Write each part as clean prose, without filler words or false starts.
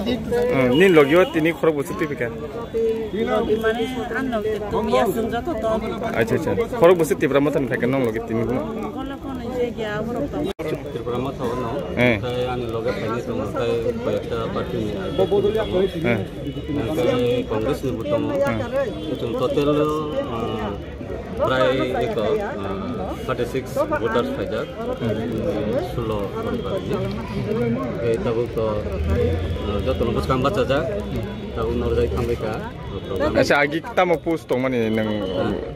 nin logio tini khorok busu tipika acha khorok busu tipra matan thake nong logi tini Tripura mata ono kai ani loge thani to kai koyekta party ni kai congress ni butomo tum total প্রায় 36 voters fajar 16 এই তাবু তো যত নম্বর কাম বাচ্চা যা তাবু নরজাই খামবেকা আচ্ছা আগে তামো পোস্ট তো মানে নং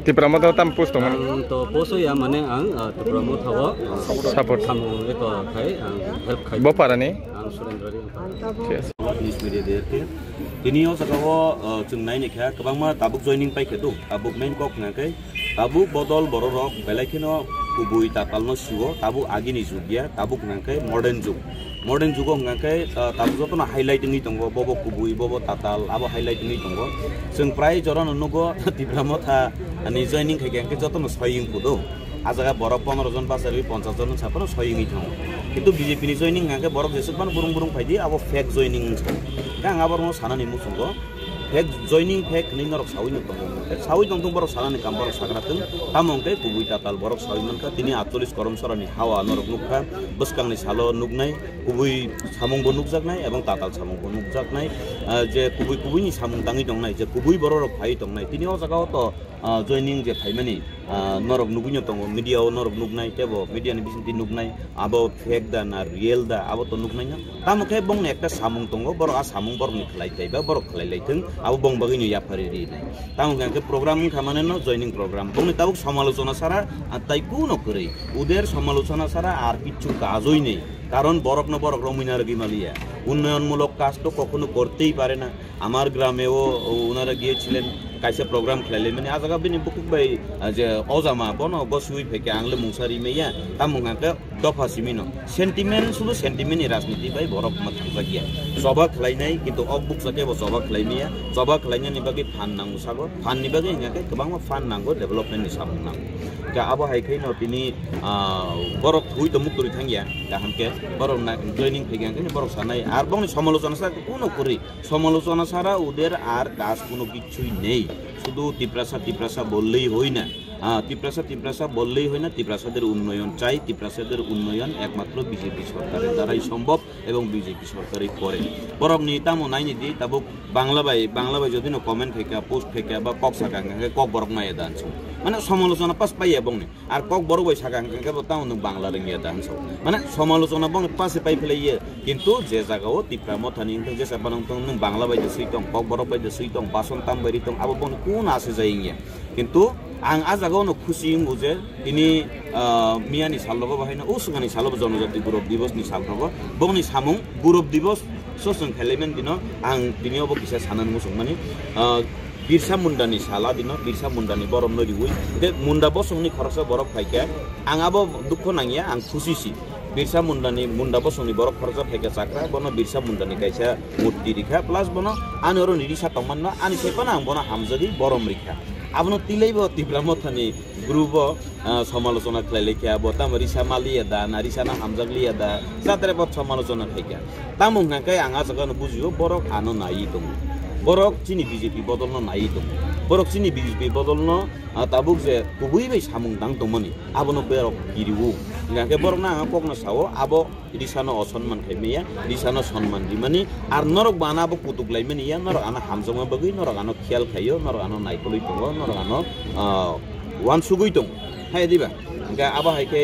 তিপ্রামা তো তাম পোস্ট তো মানে তো পোস্ট ইয়া মানে আং তিপ্রামা থাবো সাপোর্ট খামু এতো খাই হেল্প খাই bo parani আং সুরেন্দ্ররি নিউজ মিডিয়া দেতে তিনিও সাকাও जों नायनो खा गोबांमा ताबुक जयनिं पाइखे दं ताबुक मेन कक नाकै ताबुक बदल बररक बेलायखेनो गुबै तातालनो सिवो ताबुक आगिनि जुगिया ताबुक नाकै मॉडर्न जुगो नाकै ताबुक जतनो हाइलाइटिं नि दंगो बबो गुबै बबो ताताल आबो हाइलाइटिं नि दंगो जों प्राय जरन नुगो तिब्रामो था अनि जयनिं खाइखे जतनो सयिं पुदो आजागा बरफ 15 जन बाजारि 50 जन सापनो सयिं थां किन्तु बीजेपी नि जयनिं नाकै बरफ जेसेबां बुरुं फाइदि आबो फेक जयनिं गां आबारनो सानानि मुसुंगो फेक जयनिं फेक नैनरक सावैनो दंगो सावै दंथों बरफ सानानि काम बरफ साग्राथों तामंके गुबै ताताल बरफ सावैमोनका दिनै 48 गरम सरनि हावा नरक नुखा बसकांनि सालो नुगनाय गुबै सामंबो नुगजागनाय एबं ताताल सामंबो नुगजागनाय जे गुबैनि सामं दाङै दंनाय जे गुबै बरफ फाइ दंनाय दिनै अ जागाव तो जयनिं जे फाइमानि नरक नुगुनो दंगो मीडियाव नरक नुगनाय तेबो मीडियानि बिसिंति नुगनाय आबो फेक दा ना रियेल दा आबो तो नुगनाय ना तामके बंग एकटा सामं दंगो बर आ सामं बरनि खलाइथायबा बर खलाइलायथों आबो बंबागैनो याफारि रिनाय तामके प्रोग्राम खामाने न जयनिं प्रोग्राम बंनि ताबुक समालोचना सारा ताइ कुनो करे उदेर समालोचना सारा আর কিছু কাজই নেই কারণ বরক না বরক রমিনার গিমালিয়া উন্নয়নমূলক কাজ তো কখনো করতেই পারে না আমার গ্রামেও ওনারা গিয়েছিলেন কাইসে প্রোগ্রাম খেলাইলে মানে আজাগা বিনি বুকুক বাই যে অজামা বন বসুই ফেকে আংলে মুসারি মেয়া তামুঙ্গাকে দফা সিমিনো সেন্টিমেন্ট শুধু সেন্টিমেন্ট রাজনীতি বাই বরক মাথা গিয়া সভা খেলাইনাই কিন্তু অবুক সাকে সভা খেলাইমিয়া সভা খেলাইনানি বাকি ফান নাঙ্গু সাগো ফান नि बागै इंगाके गोबां फान नांगौ डेभलपमेन्ट नि साबुं नांगौ का आबो हाइखैनो तिनि बरक हुइ द मुक्तरि थांगिया गाहामके बरक ना जयनिं फैगांके बरक सानाय आर बंनि समालोचना सा कोनो करि समालोचना सारा उदेर आर काज कोनो किछुই নেই শুধু তিপ্রাসা বললেই হই না তিপ্রাসা বললেই হয় না তিপ্রাসাদের উন্নয়ন চাই তিপ্রাসাদের উন্নয়ন একমাত্র বিজেপি সরকারের দ্বারাই সম্ভব এবং বিজেপি সরকারই করে বরং নিতামো নাইনি দি তাবুক বাংলা বাই যদি না কমেন্ট থেকে পোস্ট থেকে বা কক সাকাঙ্গে কক বরক নাইয়া দানছো মানে সমালোচনা পাস পাই এবং আর কক বড় বই সাকাঙ্গে তাও নং বাংলা রঙিয়া দানছো মানে সমালোচনা বং পাসে পাই ফেলাইয়ে কিন্তু যে জায়গাও তিপ্রামো থানি যে সাবানং নং বাংলা বাই যে সুইতং কক বড় বাই যে সুইতং বাসন তাম বারিতং আবো বং কোন আসে যাইয়া কিন্তু आं आजागावनो खुसि मुजे दिनै मियानि सालबो बाहायनो उसुगानि सालबो जनजाति गौरव दिवसनि सालबो बंनि सामुं गौरव दिवस ससं खेलेमेन दिनो आं दिनैबो किसा सानान मुसुं माने बिरसा मुन्डानि साला दिनो बिरसा मुन्डानि बरम नरि हुइ दे मुन्डा बसंनि खरसा बरफ फाइके आंआबो दुख नांगिया आं खुसिसि बिरसा मुन्डा बसंनि बरफ खरसा फाइके साक्रा बनो बिरसा मुन्डानि काइसा मूर्ति रिखा प्लस बनो आनरो निरिसा तमन्ना आनि सेपना आं बनो हामजरि बरम रिखा आबनो तिलैबो तिब्रामो थानि ग्रुप समालोचना खेलाइलेखिया बताम रिसा मालिया दा नारिसाना हामजागलिया दा जात्रेबो समालोचना खाइया तामुंगाकै आंगा जगन बुजियो बरक आनो नायि दं बरक चिनि बिजेपि बदलनो नायि दं बरक चिनि बिजेपि बदलनो ताबुक जे गुबैबै सामुं दां दंमोनि आबनो बेरक गिरिवो गाके बरक ना ककनो सावो आबो रिसानो असम्मान खाइमेया रिसानो सम्मान दिमानि आर नरक बानाबो कुतुकलाइमेनि या नरक आना हामजमा बगै नरक आनो ख्याल खायो नरक आनो नायखलै दङ नरक आनो वान सुगै दं हाय दिबा गा आबा हायके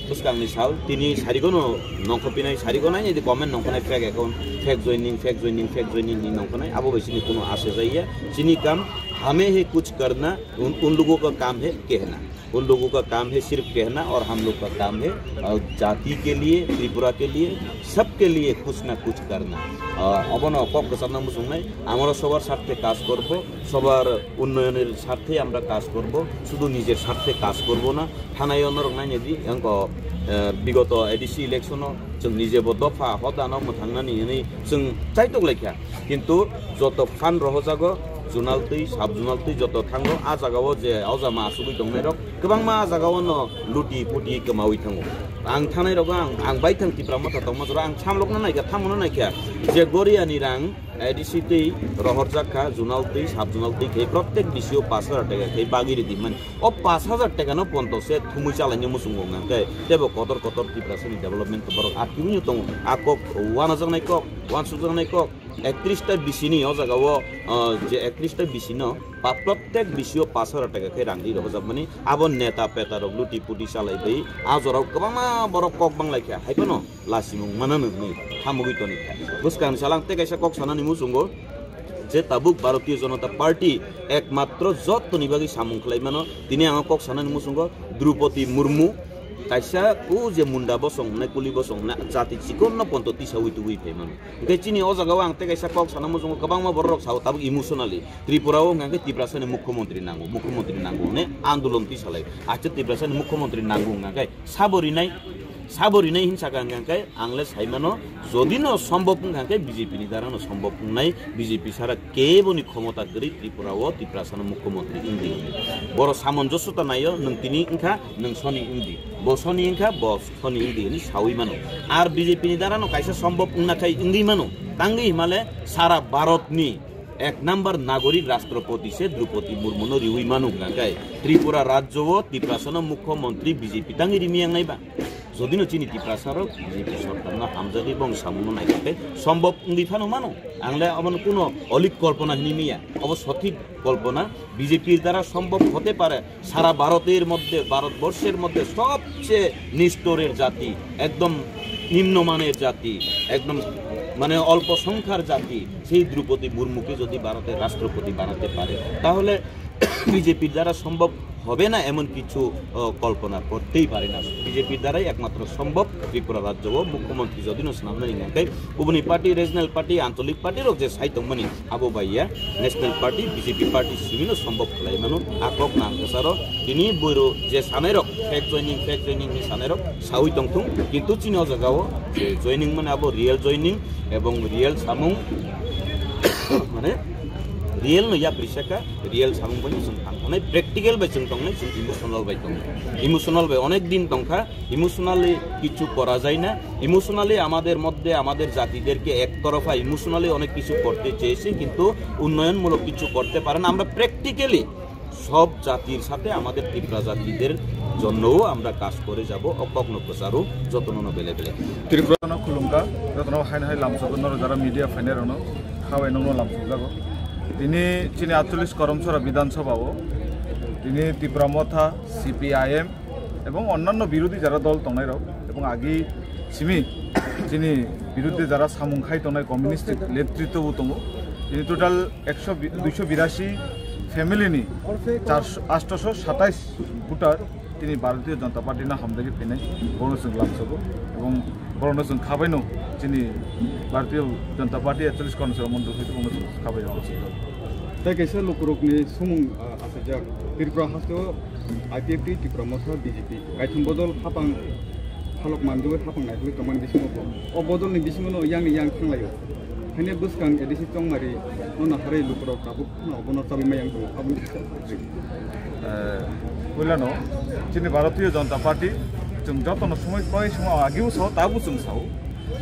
बुसकांनि साल तिनि सारिगोनो नंखपिनाय सारिगोनाय यदि कमेन्ट नंखनाय फेक अकाउंट फेक जॉइनिंग नि नंखनाय आबो बैसिनि कोनो आसे जाइया चिनि काम हमें है कुछ करना उन लोगों का काम है कहना उन लोगों का काम है सिर्फ कहना और हम लोग का काम है जाति के लिए त्रिपुरा के लिए सबके लिए कुछ ना कुछ करना अबनो কক প্রসাদ নাম শুননাই আমরা সবার স্বার্থে কাজ করব সবার উন্নয়নের স্বার্থে আমরা কাজ করব শুধু নিজের স্বার্থে কাজ করব না থানায় অনরক নাই নেদি অঙ্ক বিগত এডিসি ইলেকশন जों निजेबो दफा हदानाव थांनानै जों चाइटक लेखा किन्तु जत फान रहजागो जुनाल तै साब जुनाल तै जत थांगो आ जागाव जे अजामा आसुबै दंनाय रक गोबां मा जागाव न लुटि पुटि कमावै थांगो आं थानाय रक आं बाय थां तिप्रा मथा दं मजरा आं सामलकना नायखा थामनो नायखा जे गरियानि रां एडिसि तै रहर जाखा जुनाल तै साब जुनाल तै के प्रत्येक बिसियो 5000 टाका के बागिरि दिमान ओ 5000 टाका न पन्टसे थुमु चालानि मुसुंगो नांके तेबो कतर कतर तिप्रा सनि डेभलपमेन्ट बरक आकिनि दं आकक 1000 नायक 1000 नायक 31টা बिसिनि अ जागाव जे 31টা बिसिनो प्रत्येक बिसियो 5000 टाका के रांदि रहजाब माने आबो नेता पेता रक लुटि पुटि चालायबै आजराव गोबां बरक कक बांलायखा हायपनो लासिमु मानानो नै हामुगै तनि बुसकान सालांते कायसा कक सानानि मुसुंगो जे ताबुक भारतीय जनता पार्टी एकमात्र जतनि बागै सामुंखलाय मानो दिनै आं कक सानानि मुसुंगो Droupadi Murmu kaisa ku je munda bosong na kuli bosong na jati chikon na ponto ti sawi tu wi peman ke chini o jaga ang te kaisa kok sanamo jong kabang ma borok saw tab emotionally tripura o ngange tiprasane mukhyamantri nango ne andolon ti salai ache tiprasane mukhyamantri nango ngange sabori nai hinsa gangankai angle saimano jodino সম্ভব ngankai BJP ni darano সম্ভব nai BJP sara keboni ক্ষমতা gri tripura o tiprasane mukhyamantri indi boro samonjosota nayo nang tini ingkha nang soni indi bo soni ingkha bo soni indi ni sawi mano ar BJP ni darano kaisa সম্ভব nakai indi mano tangi himale sara bharat ni এক number নাগরিক রাষ্ট্রপতি সে দ্রৌপদী মুর্মু রিউই মানুক নাগায় ত্রিপুরা রাজ্য ও ত্রিপ্রাসন মুখ্যমন্ত্রী BJP তাঙ্গি রিমিয়াং নাইবা যদিনো চিনি ত্রিপ্রাসারক BJP সরকার না হামজাদি এবং সামুনো নাইতে সম্ভব দিফানো মানো আংলে আমার কোনো অলিক কল্পনা নিমিয়া অব সঠিক কল্পনা বিজেপির দ্বারা সম্ভব হতে পারে সারা ভারতবর্ষের মধ্যে সবচেয়ে নিষ্ঠুরের জাতি একদম নিম্নমানের জাতি একদম মানে অল্প সংখ্যার জাতি সেই দ্রৌপদী মুর্মুকে যদি ভারতের রাষ্ট্রপতি বানাতে পারে তাহলে বিজেপির দ্বারা সম্ভব হবে না এমন কিছু কল্পনা করতেই পারে না বিজেপির দ্বারাই একমাত্র সম্ভব ত্রিপুরা রাজ্য ও মুখ্যমন্ত্রী যদিনো সামনে নাকি উবনি পার্টি রিজনাল পার্টি আঞ্চলিক পার্টির যে সাইতমনি আবো বাইয়া national party BJP party Cimino সম্ভব খলাই মানু আকক নাংসার তিনি বইরো যে সানেরক ফেক জয়নিং নি সানেরক সাউই তংথুং কিন্তু চিনো জায়গাও যে জয়নিং মানে আবো রিয়েল জয়নিং এবং রিয়েল সামুং মানে रियल नया कृषका रियल सामुं बाय जों थांनाय प्रेक्टिकल बाय जों थांनाय जों इमोशनल बाय दं इमोशनल बाय अनेक दिन तंखा इमोशनली কিছু করা যায় না ইমোশনালি আমাদের মধ্যে আমাদের জাতিদেরকে একতরফা ইমোশনালি অনেক কিছু করতে চেয়েছে কিন্তু উন্নয়নমূলক কিছু করতে পারে না আমরা প্র্যাকটিক্যালি সব জাতির সাথে আমাদের ত্রিপুরা জাতিদের জন্যও আমরা কাজ করে যাব অকগ্ন প্রচারও যতন বেলে বেলে ত্রিপুরা খুলুমকা যতন হাই লামসগন যারা মিডিয়া ফাইনারনো খাওয়াই ননো লামসগাগো তিনি চিনি 48 করমছড়া বিধানসভাও তিনি ত্রিপুরা মথা CPIM এবং অন্যান্য বিরোধী যারা দল তনাইরাও এবং আগে সিমি যিনি বিরুদ্ধে যারা সামুংখাই তনাই কমিউনিস্ট নেতৃত্বও দङ তিনি টোটাল 282 ফ্যামিলিনি 827 ভোটার তিনি ভারতীয় জনতা পার্টি না হামদাগি ফেনাই বর্ণসং লামসগো এবং বর্ণসং খাবাইনো যিনি ভারতীয় জনতা পার্টি 41 করমছড়া মন্ডল হইতে বর্ণসং খাবাইনো दा कैसे लोकरकनि सुमुं आसाजा त्रिपुरा हासो IPFT त्रिपुरा मथा BJP गायथुं बदल हापां हालक मानजोबो हापां नायखौ कमान बिसिमो अ बदलनि बिसिमो yang थांलायो खायनो बुसकां एडिसि चंमारि नना हारे लोकरक काबु अबनो चाबि मायां दो काबु কইলানো চিনি ভারতীয় জনতা পার্টি जों যতন সময় কয় সময় আগেও সাও তাবু जों সাও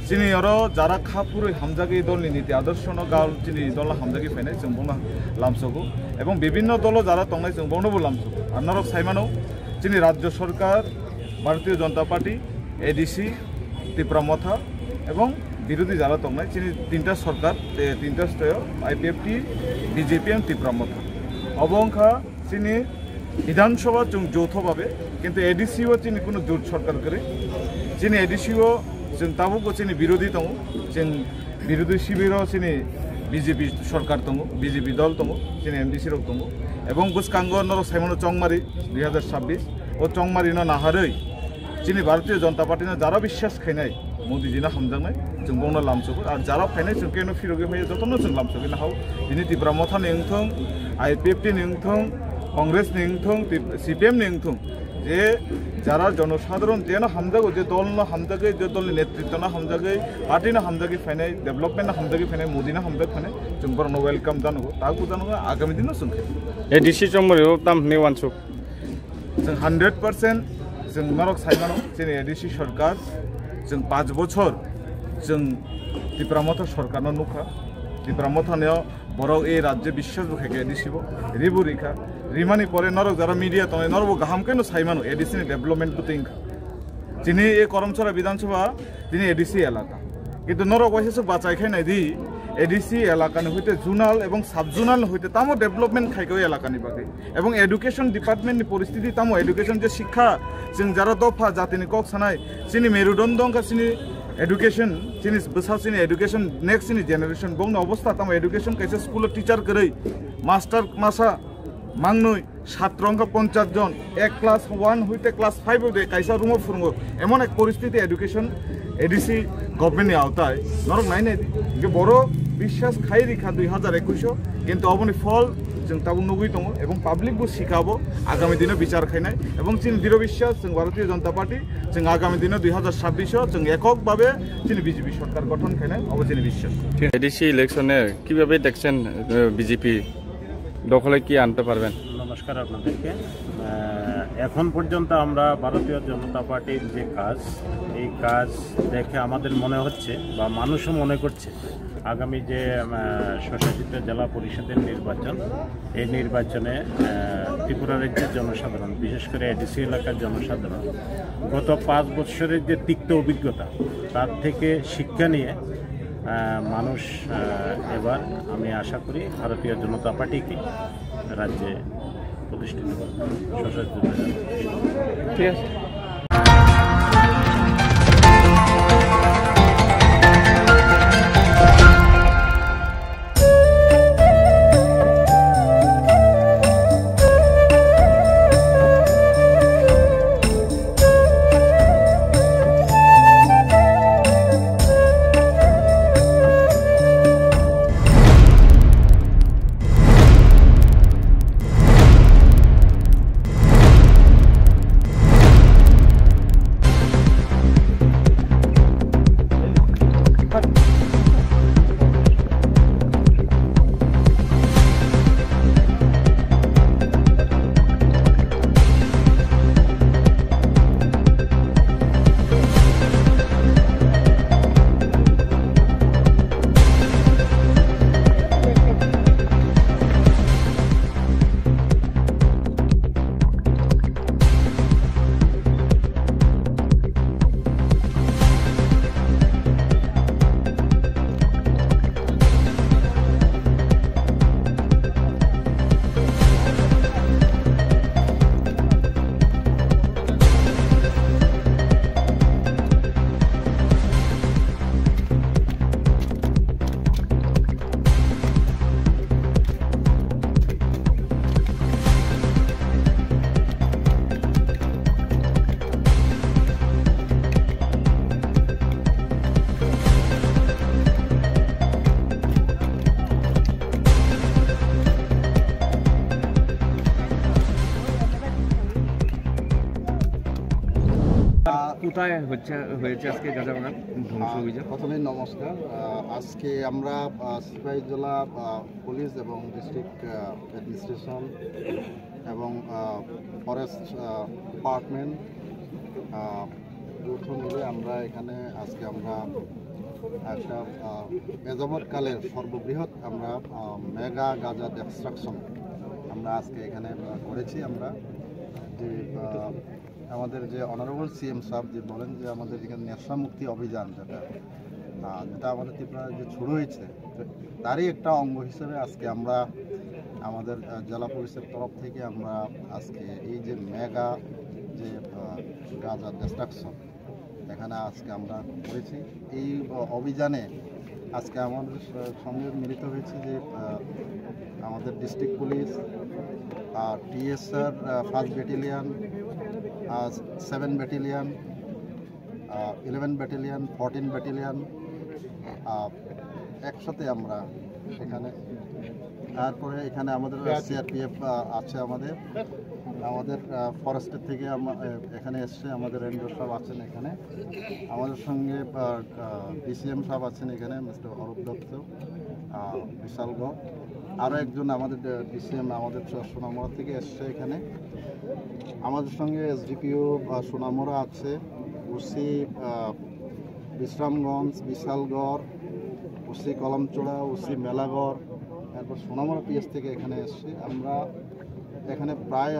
চিনি আরো যারা খাপুরে হামজাগি দলনি নীতি আদর্শ গাল চিনি দল হামজাগি ফাইনাই जों বনা লামসগো এবং বিভিন্ন দল যারা তংনাই जों বনবো লামসগো আপনারা সাইমানো চিনি রাজ্য সরকার ভারতীয় জনতা পার্টি এডিসি ত্রিপুরা মথা এবং বিরোধী যারা তংনাই চিনি তিনটা সরকার তিনটা স্তয় IPFT BJP এবং ত্রিপুরা মথা অবংখা চিনি বিধানসভা जों যৌথভাবে কিন্তু এডিসিও চিনি কোনো জোট সরকার করে চিনি এডিসিও जों ताबुको चिनि विरोधी दङ जों विरोधी शिबिराव चिनि BJP सरकार दङ BJP दल दङ चिनि MDC रक दङ এবং बुसकांगो नर साइमन चंगमारी 2026 ও चंगमारी न नाहारै चिनि भारतीय जनता पार्टी न जारा বিশ্বাস खायनाय मोदी जी ना हमजांनाय जों बंना लामसगो आरो जारा फायनाय जों केनो फिरोगे फाय जतन जों लामसगो ना हाव दिनै त्रिपुरा मथा नेंथों IPFT नेंथों कांग्रेस नेंथों CPM नेंथों যে যারা জনসাধারণ যেন হামজাগো যে দল না হামজাগে যে দলের নেতৃত্ব না হামজাগে পার্টি না হামজাগে ফাইনাই ডেভেলপমেন্ট না হামজাগে फायनाय मोदी ना हामजाग फायनाय जों बरनो वेलकाम जानांगौ तागु जानांगौ आगामी दिनाव जों एडिसि चमरियाव ताम नेवानसुक जों 100% जों नरक साइमानो जोंनि एडिसि सरकार जों 5 बछर जों तिप्रामथा सरकारनो नुखा तिप्रामथानियाव बरक ए राज्य विश्वास बुखायके एडिसिबो रिबुरिखा रिमानि परे नरक जारा मीडिया तने नरबो गाहामकेनो साइमानो एडिसिनि डेभलपमेन्ट बुथिं जिनि ए करमचरा विधानसभा दिनै एडिसि एलाका কিন্তু নরক ওয়াইসে বাঁচাইখাই নাই দি এডিসি এলাকানি হইতে জোনাল এবং সাব জোনাল হইতে তামো ডেভেলপমেন্ট খাইকে এলাকানি বাকে এবং এডুকেশন ডিপার্টমেন্টনি পরিস্থিতি তামো এডুকেশন যে শিক্ষা जों যারা দফা জাতিনি কক সানাই চিনি মেরুদণ্ড অঙ্কা চিনি এডুকেশন চিনি বসাও চিনি এডুকেশন নেক্সট চিনি জেনারেশন বং অবস্থা তামো এডুকেশন কাইসে স্কুল টিচার করে মাস্টার মাসা মাংনই ছাত্র অঙ্ক 50 জন এক ক্লাস 1 হইতে ক্লাস 5 হইতে কাইসা রুমো ফুরঙ্গো এমন এক পরিস্থিতি এডুকেশন एडिसि गभर्नमेंटनि आवताय नरक नायनाय जे बर' বিশ্বাস खाय रिखा 2021 किन्तु अबनि फल जों ताबो नुगै दङ এবং पाब्लिकबो सिखाबो आगामी दिनाव बिचार खायनाय এবং जों दृढ़ বিশ্বাস जों भारतीय जनता पार्टी जों आगामी दिनाव 2026 जों एककभाবে जों बीजेपी सरकार गठन खायनाय अबजोंनि বিশ্বাস एडिसि इलेक्शने কিভাবে দেখছেন বিজেপি দখলে কি আনতে পারবেন নমস্কার আপনাদেরকে এখন পর্যন্ত আমরা ভারতীয় জনতা পার্টির যে কাজ এই কাজ দেখে আমাদের মনে হচ্ছে বা মানুষও মনে করছে আগামী যে স্বশাসিত জেলা পরিষদের নির্বাচন এই নির্বাচনে ত্রিপুরা রাজ্যের জনসাধারণ বিশেষ করে এডিসি এলাকার জনসাধারণ গত 5 বছরের যে তিক্ত অভিজ্ঞতা তার থেকে শিক্ষা নিয়ে মানুষ এবার আমি আশা করি ভারতীয় জনতা পার্টিকে রাজ্যে প্রতিষ্ঠিত স্বশাসিত ঠিক আছে কোথায় হয়েছে আজকে গাজাবাগান ধ্বংস অভিযান? প্রথমে নমস্কার। আজকে আমরা সিপাহী জেলা পুলিশ এবং ডিস্ট্রিক্ট অ্যাডমিনিস্ট্রেশন এবং ফরেস্ট ডিপার্টমেন্ট যৌথ মিলে আমরা এখানে আজকে আমরা একটা এযাবৎকালের সর্ববৃহৎ আমরা মেগা গাজা ডিস্ট্রাকশন আমরা আজকে এখানে করেছি। আমরা যে আমাদের যে অনারেবল সিএম সাহেব যে বলেন যে আমাদের এখানে নেশা মুক্তি অভিযান যেটা আমাদের ত্রিপুরা যে শুরু হয়েছে তারই একটা অঙ্গ হিসেবে আজকে আমরা আমাদের জেলা পুলিশের তরফ থেকে আমরা আজকে এই যে মেগা যে গাজা ডিস্ট্রাকশন এখানে আজকে আমরা করেছি। এই অভিযানে আজকে আমাদের সঙ্গে মিলিত হয়েছে যে আমাদের district police, TSR 1st battalion, 7 battalion, 11 battalion, 14 battalion একসাথে আমরা এখানে। তারপরে এখানে আমাদের সিআরপিএফ আছে আমাদের, আমাদের ফরেস্টের থেকে এখানে এসছে, আমাদের রেঞ্জার সাহেব আছেন এখানে, আমাদের সঙ্গে ডিসিএম সাহেব আছেন এখানে, মিস্টার অরূপ দত্ত, বিশালগড়, আরও একজন আমাদের ডিসিএম আমাদের সোনামুড়া থেকে এসছে এখানে। আমাদের সঙ্গে এসডিপিও সোনামুড়া আছে, OC Bishramganj, Bishalgarh, OC Kalamchaura, OC Melaghar, তারপর সোনামুড়া পিএস থেকে এখানে এসছি। আমরা এখানে প্রায়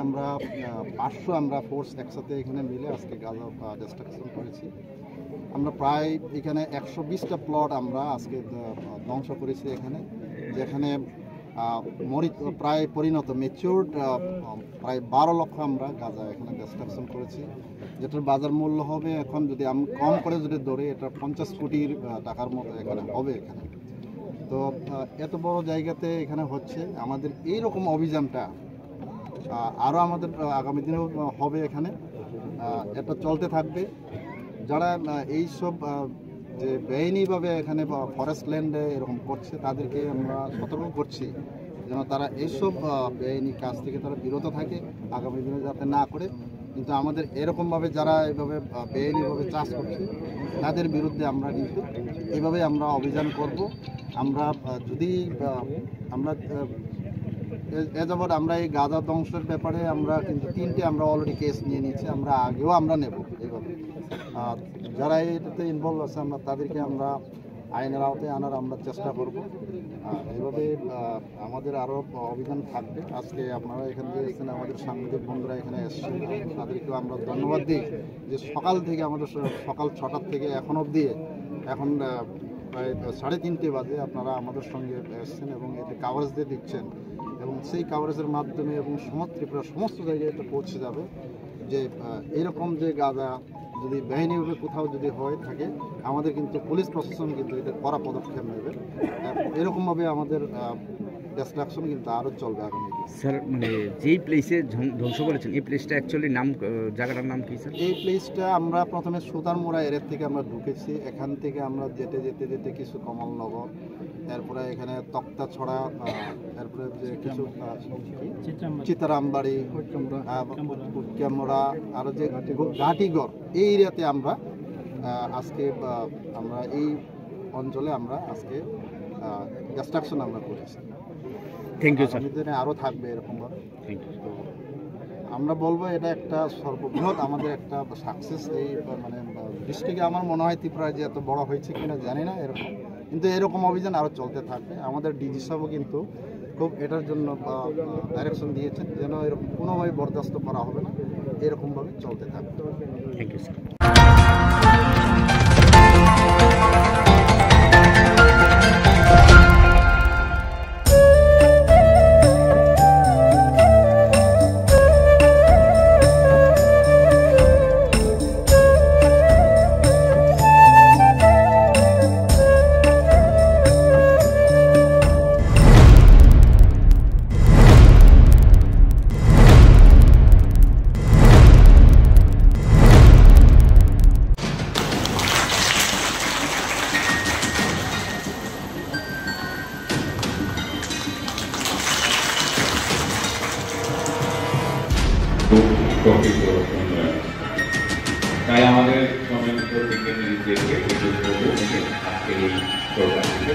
500 আমরা ফোর্স একসাথে এখানে মিলে আজকে গাজা ডিস্ট্রাকশন করেছি। আমরা প্রায় এখানে 120টা প্লট আমরা আজকে ধ্বংস করেছি এখানে, যেখানে প্রায় পরিণত ম্যাচিউরড প্রায় 12 লক্ষ আমরা গাঁজা এখানে ডিস্ট্রাকশন করেছি, যেটার বাজার মূল্য হবে এখন যদি আমি কম করে যদি ধরি এটা 50 কোটি টাকার মতো এখানে হবে এখানে। তো এত বড় জায়গাতে এখানে হচ্ছে আমাদের এইরকম অভিযানটা আরও আমাদের আগামী দিনেও হবে এখানে, এটা চলতে থাকবে। যারা এইসব যে বেআইনিভাবে এখানে ফরেস্ট ল্যান্ডে এরকম করছে তাদেরকে আমরা সতর্ক করছি যেন তারা এইসব বেআইনি কাজ থেকে তারা বিরত থাকে, আগামী দিনে যাতে না করে। কিন্তু আমাদের এরকমভাবে যারা এইভাবে বেআইনিভাবে চাষ করছে তাদের বিরুদ্ধে আমরা কিন্তু এইভাবে আমরা অভিযান করব। আমরা যদি আমরা এ যাবৎ আমরা এই গাঁজা ধ্বংসের ব্যাপারে আমরা কিন্তু 3টে আমরা অলরেডি কেস নিয়ে নিচ্ছি, আমরা আগেও আমরা নেব এইভাবে। যারা এটাতে ইনভলভ আছে আমরা তাদেরকে আমরা আইনের আওতায় আনার আমরা চেষ্টা করব। এইভাবে আমাদের আরও অভিযান থাকবে। আজকে আপনারা এখানে যে এসেছেন, আমাদের সাংবাদিক বন্ধুরা এখানে এসছেন, তাদেরকেও আমরা ধন্যবাদ দিই যে সকাল থেকে আমাদের সকাল 6টার থেকে এখন অবধি, এখন প্রায় 3:30 বাজে আপনারা আমাদের সঙ্গে এসছেন এবং এতে কাভারেজ দিয়ে দিচ্ছেন, এবং সেই কাভারেজের মাধ্যমে এবং ত্রিপুরা সমস্ত জায়গায় এটা পৌঁছে যাবে যে এরকম যে গাঁজা যদি বেআইনিভাবে কোথাও যদি হয়ে থাকে আমাদের কিন্তু পুলিশ প্রশাসন কিন্তু এটা কড়া পদক্ষেপ নেবে। এরকমভাবে আমাদের ডিস্ট্রাকশন কিন্তু আরও চলবে আগামী দিনে। স্যার, মানে যেই প্লেসে ধ্বংস করেছেন এই প্লেসটা অ্যাকচুয়ালি নাম, জায়গাটার নাম কি স্যার? এই প্লেসটা আমরা প্রথমে সুতারমুড়া এরিয়া থেকে আমরা ঢুকেছি, এখান থেকে আমরা যেতে যেতে যেতে কিছু কমলনগর, এরপরে এখানে তক্তাছড়া, এরপরে যে কিছু চিতারামবাড়ি, কুটকামোড়া, আরও যে ঘাটিগড়, এই এরিয়াতে আমরা আজকে আমরা এই অঞ্চলে আমরা আজকে ডিস্ট্রাকশন আমরা করেছি। Thank you sir. দিনে আরও থাকবে এরকমভাবে। Thank you. তো আমরা বলবো এটা একটা সর্ববৃহৎ আমাদের একটা সাকসেস। এই মানে ডিস্ট্রিক্টে আমার মনে হয় ত্রিপুরায় যে এত বড় হয়েছে কিনা জানি না এরকম, কিন্তু এরকম অভিযান আরও চলতে থাকবে। আমাদের ডিজি সাহেবও কিন্তু খুব এটার জন্য ডাইরেকশন দিয়েছেন যেন এরকম কোনোভাবে বরদাস্ত করা হবে না, এরকমভাবে চলতে থাকবে। Thank you sir. তাই আমাদের সম্মানিত বিজ্ঞানীদেরকে আজকে এই প্রোগ্রাম থেকে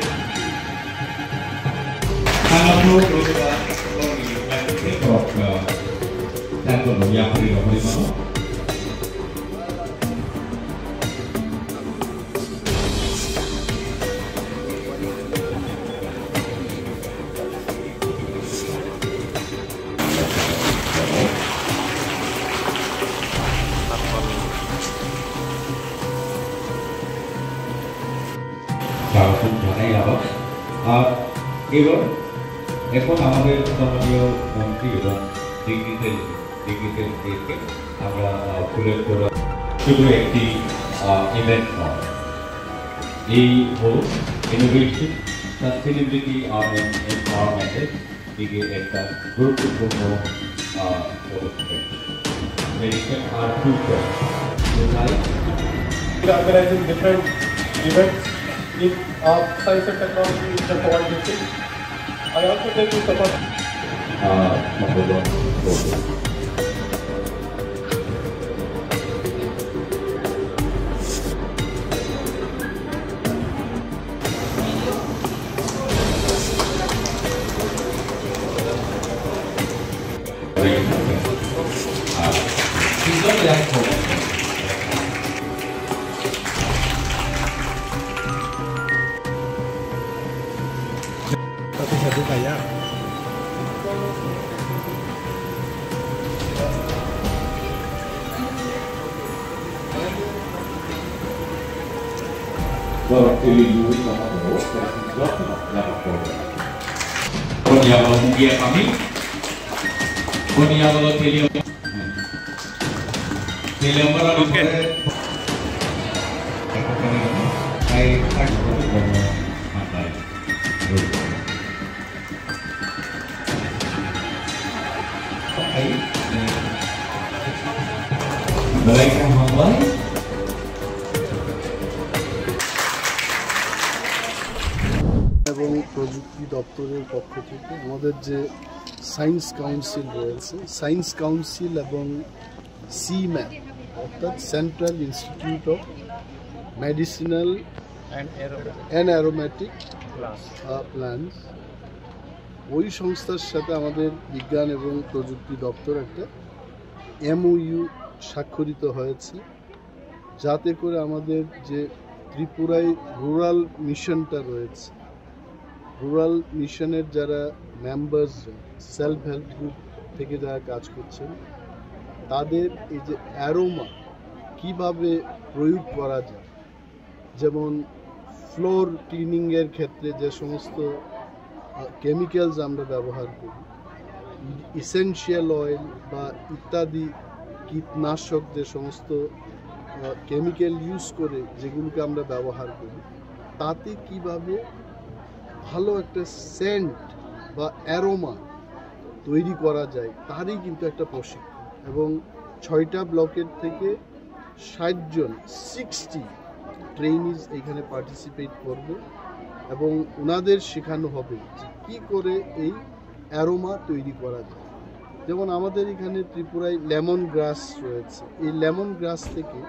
জানাই আবার। আর এবার এখন আমাদের সম্মানীয় মন্ত্রী এবং ডিগ্রিদেরকে আমরা ফুলের তোড়া শুধু একটি ইভেন্ট নয়, এই হল ইনোভেশন সাস্টেনেবিলিটি আর এনভায়রনমেন্টের দিকে একটা গুরুত্বপূর্ণ পদক্ষেপ। Medical R future organizing different events in science and technology in the Powai district. I also take this opportunity. ঢুকাইয়া Wakili Yuri Kamado Poniabalo Mugia kami Poniabalo Teliamara Oke Mereka mulai এবং প্রযুক্তি দপ্তরের পক্ষ থেকে আমাদের যে সায়েন্স কাউন্সিল রয়েছে, science council এবং সিম্যাপ অর্থাৎ central institute of medicinal and aromatic plants, ওই সংস্থার সাথে আমাদের বিজ্ঞান এবং প্রযুক্তি দপ্তর একটা MOU স্বাক্ষরিত হয়েছে, যাতে করে আমাদের যে ত্রিপুরায় রুরাল মিশনটা রয়েছে, রুরাল মিশনের যারা মেম্বার্স সেলফ হেল্প গ্রুপ থেকে যারা কাজ করছেন, তাদের এই যে অ্যারোমা কিভাবে প্রয়োগ করা যায়, যেমন ফ্লোর ক্লিনিংয়ের ক্ষেত্রে যে সমস্ত কেমিক্যালস আমরা ব্যবহার করি, ইসেনশিয়াল অয়েল বা ইত্যাদি কীটনাশক যে সমস্ত কেমিক্যাল ইউজ করে যেগুলোকে আমরা ব্যবহার করি, তাতে কিভাবে ভালো একটা সেন্ট বা অ্যারোমা তৈরি করা যায়, তারই কিন্তু একটা প্রশিক্ষণ। এবং 6টা ব্লকের থেকে 60 জন 60 ট্রেনিজ এখানে পার্টিসিপেট করবে এবং ওনাদের শেখানো হবে যে কী করে এই অ্যারোমা তৈরি করা যায়। যেমন আমাদের এখানে ত্রিপুরায় লেমন গ্রাস রয়েছে, এই লেমন গ্রাস থেকে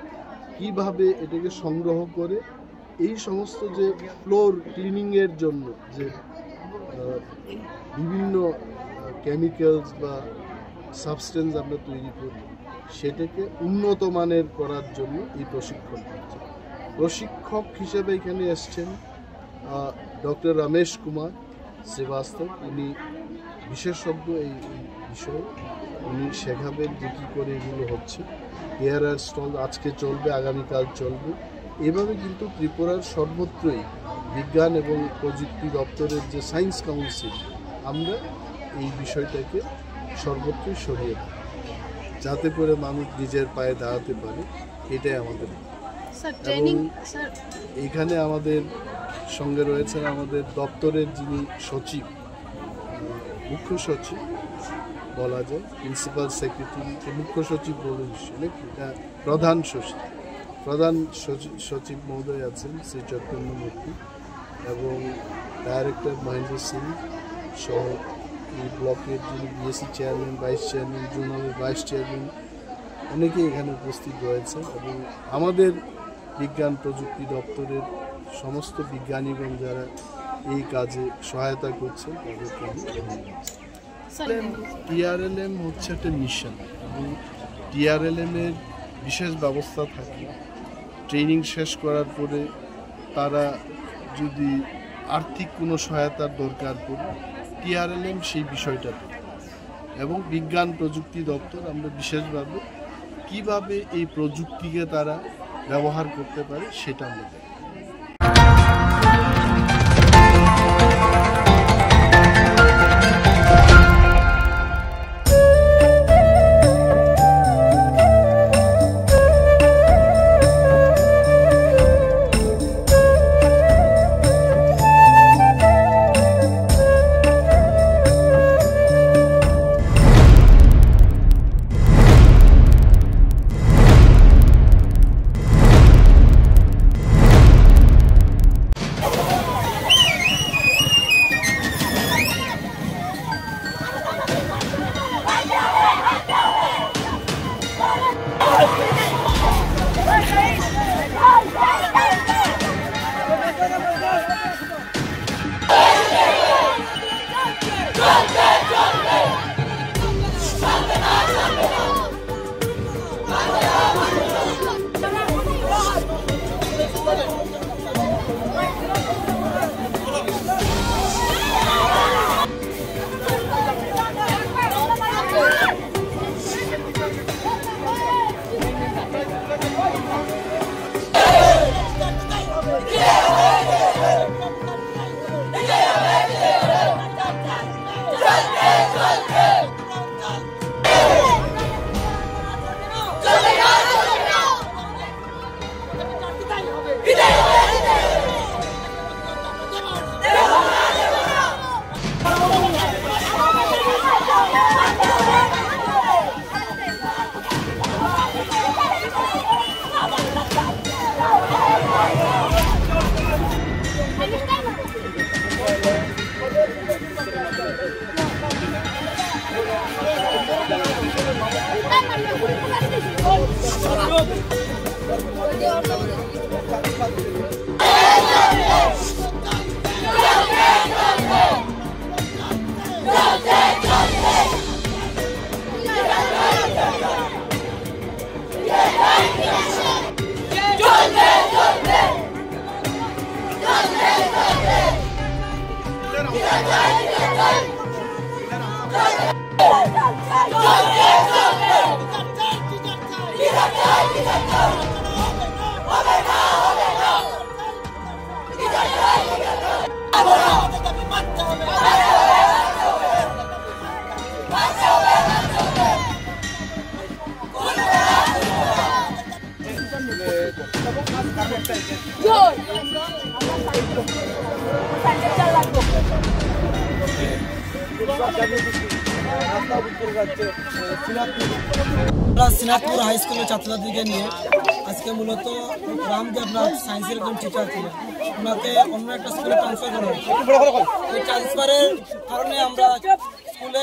কিভাবে এটাকে সংগ্রহ করে এই সমস্ত যে ফ্লোর ক্লিনিংয়ের জন্য যে বিভিন্ন কেমিক্যালস বা সাবস্টেন্স আমরা তৈরি করি, সেটাকে উন্নত মানের করার জন্য এই প্রশিক্ষণ হচ্ছে। প্রশিক্ষক হিসেবে এখানে এসছেন ডক্টর রমেশ কুমার শ্রীবাস্তব, উনি বিশেষজ্ঞ এই বিষয়ে, উনি শেখাবেন যে কী করে এগুলো হচ্ছে। হেয়ার স্টল আজকে চলবে, আগামীকাল চলবে। এভাবে কিন্তু ত্রিপুরার সর্বত্রই বিজ্ঞান এবং প্রযুক্তি দপ্তরের যে সায়েন্স কাউন্সিল, আমরা এই বিষয়টাকে সর্বত্রই সরিয়ে দেয়, যাতে করে মানুষ নিজের পায়ে দাঁড়াতে পারে, এটাই আমাদের। এবং এখানে আমাদের সঙ্গে রয়েছেন আমাদের দপ্তরের যিনি সচিব, মুখ্য সচিব বলা যায়, প্রিন্সিপাল সেক্রেটারি, মুখ্য সচিব বলে নাকি প্রধান সচিব মহোদয় আছেন শ্রী চৈতন্যমূর্তি, এবং ডাইরেক্টর মহেন্দ্র সিং সহ এই ব্লকের যিনি BSc চেয়ারম্যান, ভাইস চেয়ারম্যান, জোনালের ভাইস চেয়ারম্যান, অনেকেই এখানে উপস্থিত রয়েছে। এবং আমাদের বিজ্ঞান প্রযুক্তি দপ্তরের সমস্ত বিজ্ঞানীগণ যারা এই কাজে সহায়তা করছে, তাদেরকে আমি ধন্যবাদ। TRLM হচ্ছে একটা মিশন, এবং TRLM-এর বিশেষ ব্যবস্থা থাকে। ট্রেনিং শেষ করার পরে তারা যদি আর্থিক কোনো সহায়তার দরকার পড়ে, TRLM সেই বিষয়টা দেয়। এবং বিজ্ঞান প্রযুক্তি দপ্তর আমরা বিশেষভাবে কিভাবে এই প্রযুক্তিকে তারা ব্যবহার করতে পারে সেটা আমরা দেখি। সিনাতপুর হাই স্কুলের ছাত্রছাত্রীকে নিয়ে আজকে মূলত রামদেবনাথ সায়েন্সের একজন টিচার ছিলেন, ওনাকে অন্য একটা স্কুলে ট্রান্সফার করা হয়েছে। এই ট্রান্সফারের কারণে আমরা স্কুলে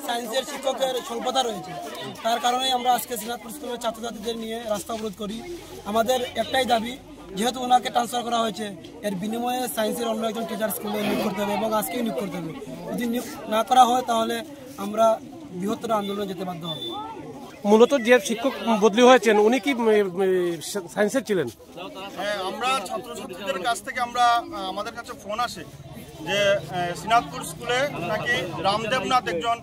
সায়েন্সের শিক্ষকের স্বল্পতা রয়েছে, তার কারণে আমরা আজকে সিনাতপুর স্কুলের ছাত্রছাত্রীদের নিয়ে রাস্তা অবরোধ করি। আমাদের একটাই দাবি, যেহেতু ওনাকে ট্রান্সফার করা হয়েছে, এর বিনিময়ে সায়েন্সের অন্য একজন টিচার স্কুলে নিয়োগ করতে হবে এবং আজকেই নিয়োগ করতে হবে। যদি নিয়োগ না করা হয় তাহলে আমরা বৃহত্তর আন্দোলনে যেতে বাধ্য হব। মূলত যে শিক্ষক বদলি হয়েছেন উনি কি সায়েন্সের ছিলেন? আমরা ছাত্রছাত্রীদের কাছ থেকে আমাদের কাছে ফোন আসে যে সিনাতপুর স্কুলে নাকি রামদেবনাথ একজন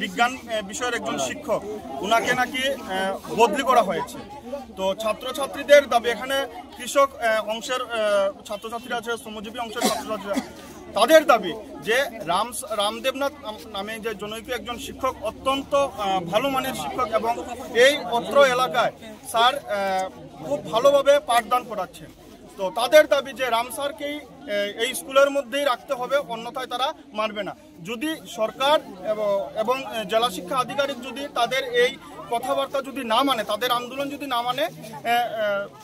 বিজ্ঞান বিষয়ের একজন শিক্ষক, উনাকে নাকি বদলি করা হয়েছে। তো ছাত্রছাত্রীদের দাবি, এখানে কৃষক অংশের ছাত্রছাত্রীরা আছে, শ্রমজীবী অংশের ছাত্রছাত্রীরা, তাদের দাবি যে রামদেবনাথ নামে যে জনৈক একজন শিক্ষক অত্যন্ত ভালো মানের শিক্ষক এবং এই অত্র এলাকায় স্যার খুব ভালোভাবে পাঠদান করাচ্ছেন। তো তাদের দাবি যে রাম স্যারকেই এই স্কুলের মধ্যেই রাখতে হবে, অন্যথায় তারা মানবে না। যদি সরকার এবং জেলা শিক্ষা আধিকারিক যদি তাদের এই কথাবার্তা যদি না মানে, তাদের আন্দোলন যদি না মানে,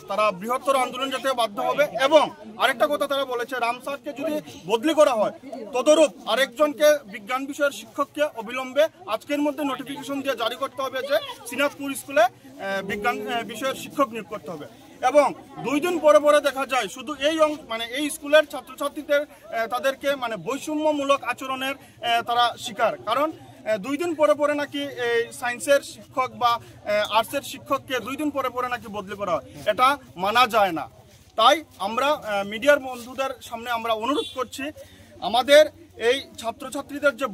তারা বৃহত্তর আন্দোলন যেতে বাধ্য হবে। এবং আরেকটা কথা তারা বলেছে, রাম স্যারকে যদি বদলি করা হয় তদরূপ আরেকজনকে বিজ্ঞান বিষয়ের শিক্ষককে অবিলম্বে আজকের মধ্যে নোটিফিকেশন দিয়ে জারি করতে হবে যে সিনাতপুর স্কুলে বিজ্ঞান বিষয়ের শিক্ষক নিয়োগ করতে হবে। এবং 2 দিন পরে পরে দেখা যায় শুধু এই স্কুলের ছাত্রছাত্রীদের তাদেরকে বৈষম্যমূলক আচরণের তারা শিকার। কারণ 2 দিন পরে পরে নাকি এই সায়েন্সের শিক্ষক বা আর্টসের শিক্ষককে 2 দিন পরে পরে নাকি বদলি করা হয়, এটা মানা যায় না। তাই আমরা মিডিয়ার বন্ধুদের সামনে আমরা অনুরোধ করছি, আমাদের এই ছাত্রছাত্রীদের যে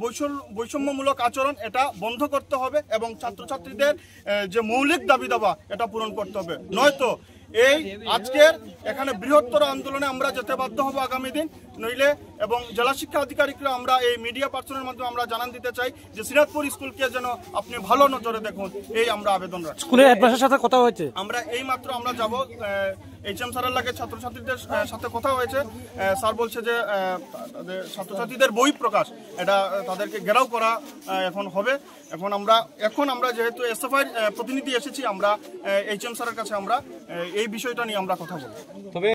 বৈষম্যমূলক আচরণ এটা বন্ধ করতে হবে এবং ছাত্রছাত্রীদের যে মৌলিক দাবি দাবা এটা পূরণ করতে হবে। নয়তো এই আজকের এখানে বৃহত্তর আন্দোলনে আমরা যেতে বাধ্য হব আগামী দিন। নইলে এবং জেলা শিক্ষা আধিকারিকরা আমরা এই মিডিয়া পার্সনের মাধ্যমে আমরা জানান দিতে চাই যে সিনাতপুর স্কুলকে যেন আপনি ভালো নজরে দেখুন, এই আমরা আবেদন রাখি। স্কুলের হেডমাস্টারের সাথে কথা হয়েছে, আমরা এই মাত্র আমরা যাব, HM স্যারের লাগে ছাত্রছাত্রীদের সাথে কথা হয়েছে। স্যার বলছে যে ছাত্রছাত্রীদের বই প্রকাশ এটা তাদেরকে ঘেরাও করা এখন হবে। এখন আমরা যেহেতু SFI প্রতিনিধি এসেছি, আমরা HM স্যারের কাছে আমরা এই বিষয়টা নিয়ে আমরা কথা বলব। তবে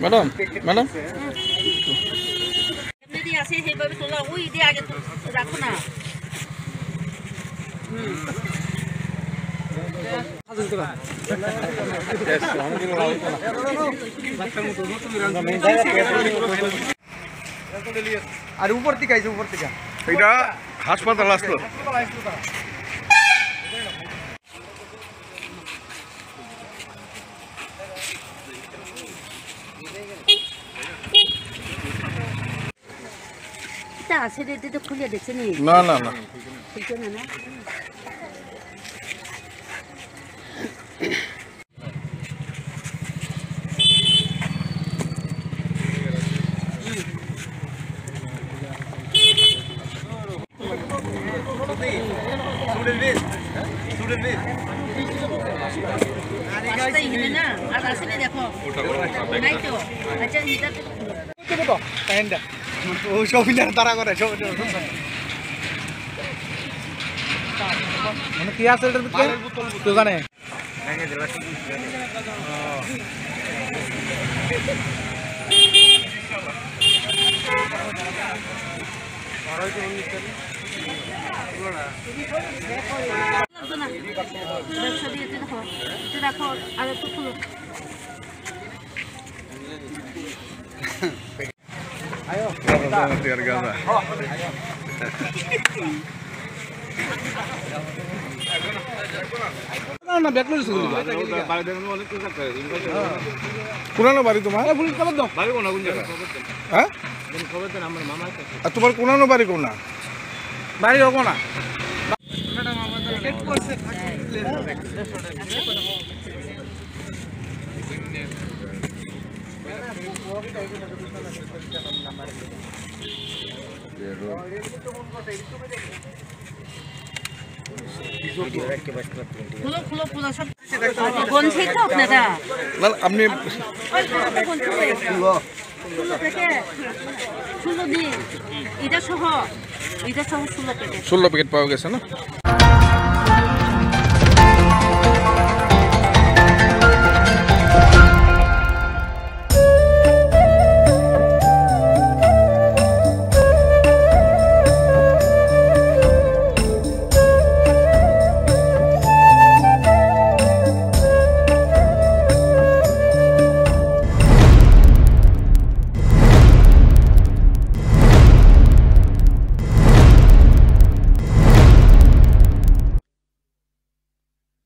ম্যাডাম ম্যাডাম আছে সেইভাবে চলা, ওই দিয়ে আগে রাখো না। আর উপর থেকে আইছে, উপর থেকে এটা হাসপাতাল আসলো। এটা আছে এটা তো খুলে দেখছেন না না না খুলছে না না কি আছে এটার ভিতরে তো জানে রাখো আর একটু খুলো পুরানো বাড়ি তোমার হ্যাঁ তোমার কোনানো বাড়ি কোনা বাড়ি হোক না আপনি 16 প্যাকেট পাওয়া গেছে না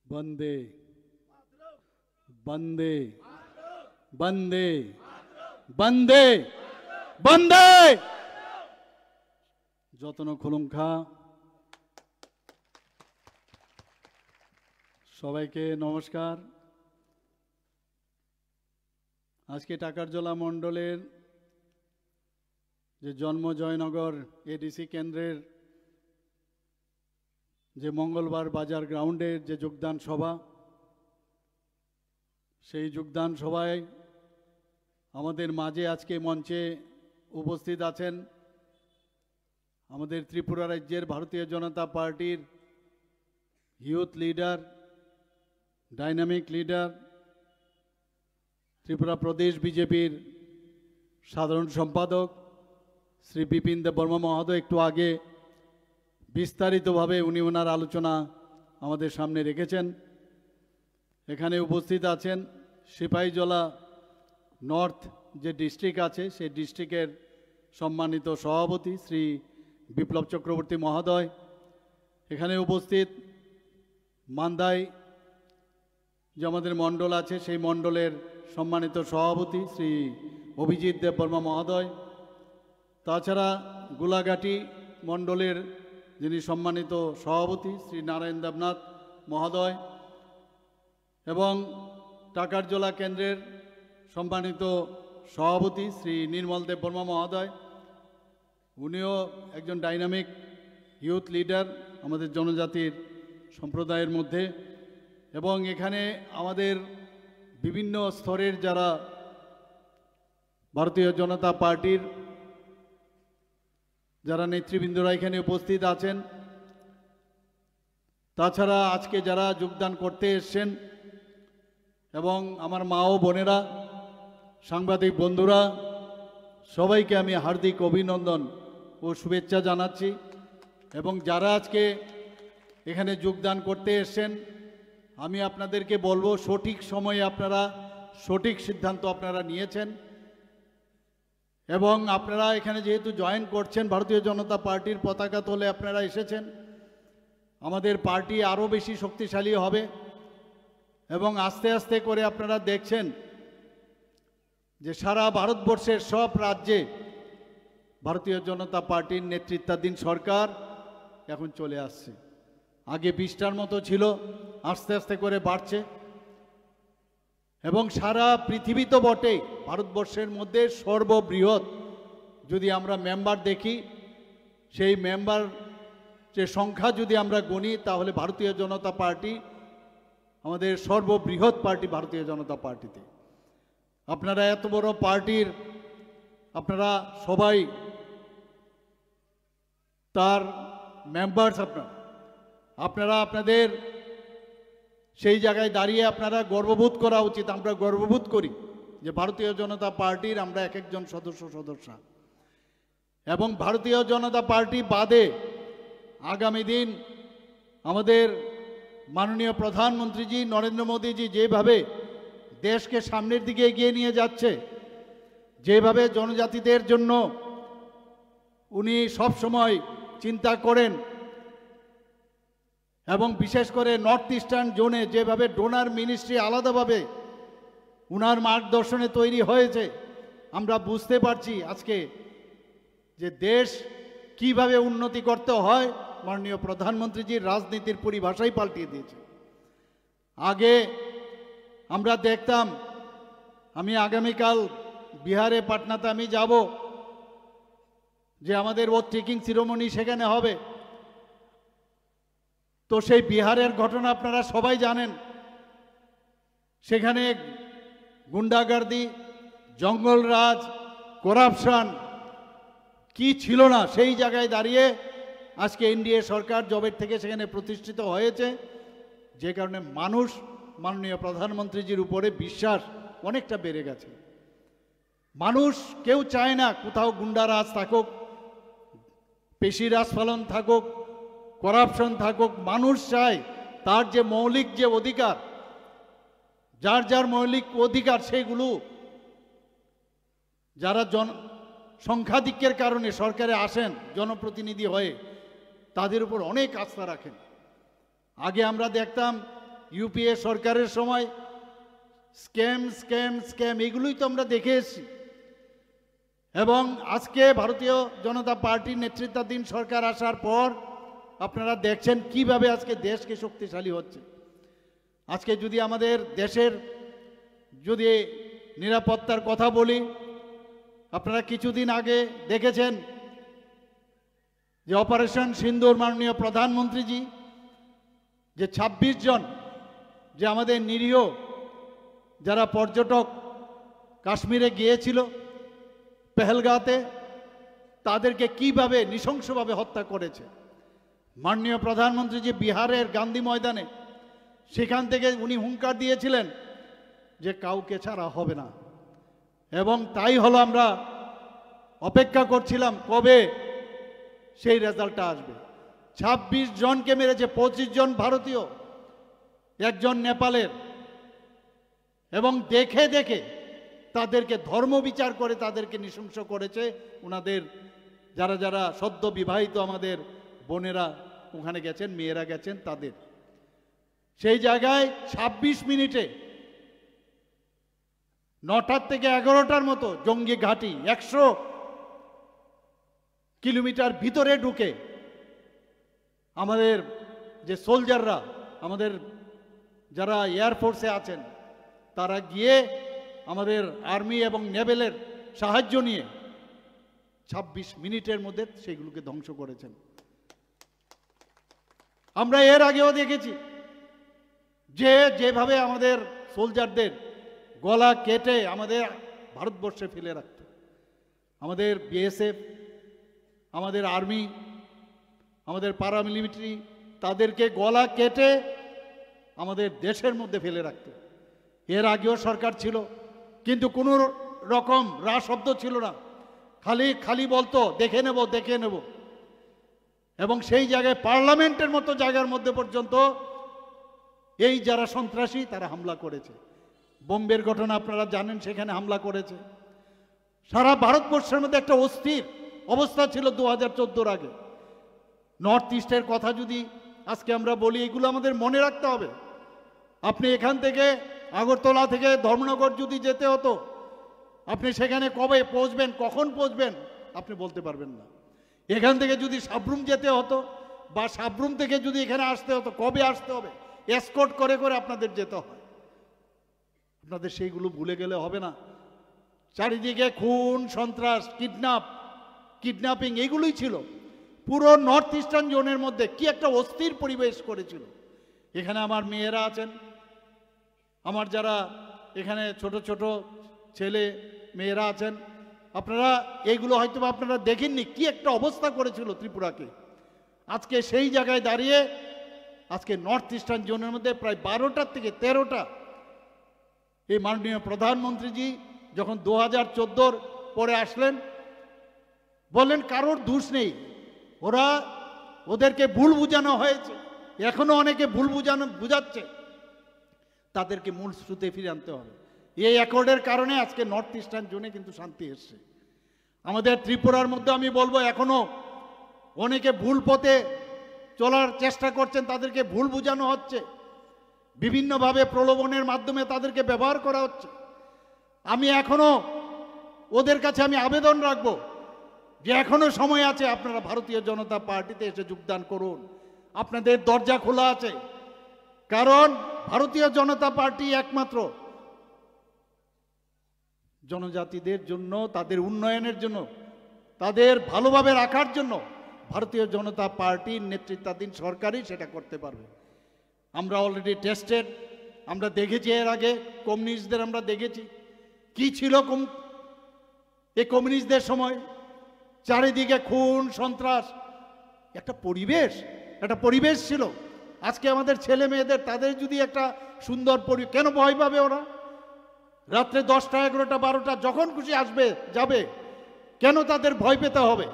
বন্দে বন্দে বন্দে বন্দে বন্দে যতন খুলুমখা সবাইকে নমস্কার আজকে টাকারজলা মণ্ডলের যে জন্ম জয়নগর এডিসি কেন্দ্রের যে মঙ্গলবার বাজার গ্রাউন্ডের যে যোগদান সভা সেই যোগদান সভায় আমাদের মাঝে আজকে মঞ্চে উপস্থিত আছেন আমাদের ত্রিপুরা রাজ্যের ভারতীয় জনতা পার্টির youth leader dynamic leader Tripura Pradesh বিজেপির সাধারণ সম্পাদক শ্রী বিপিন দেব বর্মা মহোদয় একটু আগে বিস্তারিতভাবে উনি ওনার আলোচনা আমাদের সামনে রেখেছেন এখানে উপস্থিত আছেন সিপাহীজলা নর্থ যে ডিস্ট্রিক্ট আছে সেই ডিস্ট্রিক্টের সম্মানিত সভাপতি শ্রী বিপ্লব চক্রবর্তী মহোদয় এখানে উপস্থিত মান্দাই যে আমাদের মণ্ডল আছে সেই মণ্ডলের সম্মানিত সভাপতি শ্রী অভিজিৎ দেব বর্মা মহোদয় তাছাড়া গোলাঘাটি মণ্ডলের যিনি সম্মানিত সভাপতি শ্রী নারায়ণ দেবনাথ মহোদয় এবং টাকারজলা কেন্দ্রের সম্মানিত সভাপতি শ্রী নির্মল দেব বর্মা মহোদয় উনিও একজন ডাইনামিক ইউথ লিডার আমাদের জনজাতির সম্প্রদায়ের মধ্যে এবং এখানে আমাদের বিভিন্ন স্তরের যারা ভারতীয় জনতা পার্টির যারা নেতৃবৃন্দরা এখানে উপস্থিত আছেন তাছাড়া আজকে যারা যোগদান করতে এসেছেন এবং আমার মা ও বোনেরা সাংবাদিক বন্ধুরা সবাইকে আমি হার্দিক অভিনন্দন ও শুভেচ্ছা জানাচ্ছি এবং যারা আজকে এখানে যোগদান করতে এসেছেন আমি আপনাদেরকে বলবো সঠিক সময়ে আপনারা সঠিক সিদ্ধান্ত আপনারা নিয়েছেন এবং আপনারা এখানে যেহেতু জয়েন করছেন ভারতীয় জনতা পার্টির পতাকা তলে আপনারা এসেছেন আমাদের পার্টি আরও বেশি শক্তিশালী হবে এবং আস্তে আস্তে করে আপনারা দেখছেন যে সারা ভারতবর্ষের সব রাজ্যে ভারতীয় জনতা পার্টির নেতৃত্বাধীন সরকার এখন চলে আসছে। আগে 20টার মতো ছিল, আস্তে আস্তে করে বাড়ছে এবং সারা পৃথিবী তো বটেই, ভারতবর্ষের মধ্যে সর্ববৃহৎ যদি আমরা মেম্বার দেখি, সেই মেম্বার যে সংখ্যা যদি আমরা গণি, তাহলে ভারতীয় জনতা পার্টি আমাদের সর্ববৃহৎ পার্টি ভারতীয় জনতা পার্টিতে। আপনারা এত বড় পার্টির আপনারা সবাই তার মেম্বার্স, আপনারা আপনাদের সেই জায়গায় দাঁড়িয়ে আপনারা গর্ববোধ করা উচিত। আমরা গর্ববোধ করি যে ভারতীয় জনতা পার্টির আমরা এক একজন সদস্য এবং ভারতীয় জনতা পার্টি বাদে আগামী দিন আমাদের মাননীয় প্রধানমন্ত্রীজি নরেন্দ্র মোদীজি যেভাবে দেশকে সামনের দিকে এগিয়ে নিয়ে যাচ্ছে, যেভাবে জনজাতিদের জন্য উনি সব সময় চিন্তা করেন এবং বিশেষ করে নর্থ ইস্টার্ন জোনে যেভাবে ডোনার মিনিস্ট্রি আলাদাভাবে উনার মার্গদর্শনে তৈরি হয়েছে, আমরা বুঝতে পারছি আজকে যে দেশ কিভাবে উন্নতি করতে হয়। মাননীয় প্রধানমন্ত্রীজির রাজনীতির পরিভাষাই পাল্টিয়ে দিয়েছে। আগে আমরা দেখতাম, আমি আগামীকাল বিহারে পাটনাতে আমি যাব, যে আমাদের ওথ টেকিং সিরিমনি সেখানে হবে। তো সেই বিহারের ঘটনা আপনারা সবাই জানেন, সেখানে গুন্ডাগার্দি, জঙ্গলরাজ, করাপশন কি ছিল না, সেই জায়গায় দাঁড়িয়ে আজকে এনডিএ সরকার জবের থেকে সেখানে প্রতিষ্ঠিত হয়েছে, যে কারণে মানুষ মাননীয় প্রধানমন্ত্রীজির উপরে বিশ্বাস অনেকটা বেড়ে গেছে। মানুষ কেউ চায় না কোথাও গুন্ডারাজ থাকুক, পেশিরাজ পালন থাকুক, করাপশন থাকুক। মানুষ চায় তার যে মৌলিক যে অধিকার, যার যার মৌলিক অধিকার, সেগুলো যারা সংখ্যাধিক্যের কারণে সরকারে আসেন জনপ্রতিনিধি হয়ে, তাদের উপর অনেক আস্থা রাখেন। আগে আমরা দেখতাম ইউপিএ সরকারের সময় স্ক্যাম স্ক্যাম স্ক্যাম এগুলোই তো আমরা দেখে এসেছি, এবং আজকে ভারতীয় জনতা পার্টির নেতৃত্বাধীন সরকার আসার পর আপনারা দেখছেন কিভাবে আজকে দেশকে শক্তিশালী হচ্ছে। আজকে যদি আমাদের দেশের যদি নিরাপত্তার কথা বলি, আপনারা কিছুদিন আগে দেখেছেন যে অপারেশন সিন্দুর মাননীয় প্রধানমন্ত্রীজি যে 26 জন যে আমাদের নিরীহ যারা পর্যটক কাশ্মীরে গিয়েছিল পেহেলগাঁতে, তাদেরকে কিভাবে নৃশংসভাবে হত্যা করেছে। মাননীয় প্রধানমন্ত্রীজি বিহারের গান্ধী ময়দানে সেখান থেকে উনি হুঙ্কার দিয়েছিলেন যে কাউকে ছাড়া হবে না, এবং তাই হলো। আমরা অপেক্ষা করছিলাম কবে সেই রেজাল্টটা আসবে। 26 জনকে মেরেছে, 25 জন ভারতীয়, একজন নেপালের, এবং দেখে দেখে তাদেরকে ধর্ম বিচার করে তাদেরকে নৃশংস করেছে। ওনাদের যারা যারা সদ্য বিবাহিত আমাদের বোনেরা ওখানে গেছেন, মেয়েরা গেছেন, তাদের সেই জায়গায় 26 মিনিটে 9টার থেকে 11টার মতো জঙ্গি ঘাঁটি 100 কিলোমিটার ভিতরে ঢুকে আমাদের যে সোলজাররা, আমাদের যারা এয়ারফোর্সে আছেন, তারা গিয়ে আমাদের আর্মি এবং নেভেলের সাহায্য নিয়ে 26 মিনিটের মধ্যে সেগুলোকে ধ্বংস করেছেন। আমরা এর আগেও দেখেছি যে যেভাবে আমাদের সোলজারদের গলা কেটে আমাদের ভারতবর্ষে ফেলে রাখত, আমাদের বিএসএফ, আমাদের আর্মি, আমাদের প্যারামিলিটারি, তাদেরকে গলা কেটে আমাদের দেশের মধ্যে ফেলে রাখত। এর আগেও সরকার ছিল, কিন্তু কোনো রকম রা শব্দ ছিল না, খালি বলতো দেখে নেব দেখে নেব। এবং সেই জায়গায় পার্লামেন্টের মতো জায়গার মধ্যে পর্যন্ত এই যারা সন্ত্রাসী তারা হামলা করেছে। বোম্বের ঘটনা আপনারা জানেন, সেখানে হামলা করেছে। সারা ভারতবর্ষের মধ্যে একটা অস্থির অবস্থা ছিল 2014 আগে। নর্থ ইস্টের কথা যদি আজকে আমরা বলি, এগুলো আমাদের মনে রাখতে হবে। আপনি এখান থেকে আগরতলা থেকে ধর্মনগর যদি যেতে হতো, আপনি সেখানে কবে পৌঁছবেন, কখন পৌঁছবেন, আপনি বলতে পারবেন না। এখান থেকে যদি সাবরুম যেতে হতো বা সাবরুম থেকে যদি এখানে আসতে হতো, কবে আসতে হবে, এসকর্ট করে করে আপনাদের যেতে হয়। আপনাদের সেইগুলো ভুলে গেলে হবে না। চারিদিকে খুন, সন্ত্রাস, কিডন্যাপিং এগুলোই ছিল। পুরো নর্থ ইস্টার্ন জোনের মধ্যে কি একটা অস্থির পরিবেশ করেছিল। এখানে আমার মেয়েরা আছেন, আমার যারা এখানে ছোট ছোট ছেলে মেয়েরা আছেন, আপনারা এইগুলো হয়তো আপনারা দেখেননি, কি একটা অবস্থা করেছিল ত্রিপুরাকে। আজকে সেই জায়গায় দাঁড়িয়ে আজকে নর্থ ইস্টার্ন জোনের মধ্যে প্রায় 12টা থেকে 13টা এই মাননীয় প্রধানমন্ত্রীজি যখন 2014 পরে আসলেন, বললেন কারোর দোষ নেই, ওদেরকে ভুল বুঝানো হয়েছে, এখনো অনেকে ভুল বুঝাচ্ছে, তাদেরকে মূল স্রোতে ফিরে আনতে হবে। এই অ্যাকর্ডের কারণে আজকে নর্থ ইস্টার্ন জোনে কিন্তু শান্তি এসছে। আমাদের ত্রিপুরার মধ্যে আমি বলবো এখনো অনেকে ভুল পথে চলার চেষ্টা করছেন, তাদেরকে ভুল বোঝানো হচ্ছে, বিভিন্নভাবে প্রলোভনের মাধ্যমে তাদেরকে ব্যবহার করা হচ্ছে। আমি এখনো ওদের কাছে আমি আবেদন রাখবো যে এখনো সময় আছে, আপনারা ভারতীয় জনতা পার্টিতে এসে যোগদান করুন, আপনাদের দরজা খোলা আছে। কারণ ভারতীয় জনতা পার্টি একমাত্র জনজাতিদের জন্য, তাদের উন্নয়নের জন্য, তাদের ভালোভাবে রাখার জন্য ভারতীয় জনতা পার্টির নেতৃত্বাধীন সরকারই সেটা করতে পারবে। আমরা অলরেডি টেস্টেড, আমরা দেখেছি এর আগে কমিউনিস্টদের, আমরা দেখেছি কি ছিল এই কমিউনিস্টদের সময়, চারিদিকে খুন, সন্ত্রাস, একটা পরিবেশ ছিল। আজকে আমাদের ছেলে মেয়েদের, তাদের যদি একটা সুন্দর কেন ভয় পাবে ওরা? রাত্রে 10টা, 11টা, 12টা যখন খুশি আসবে যাবে, কেন তাদের ভয় পেতে হবে?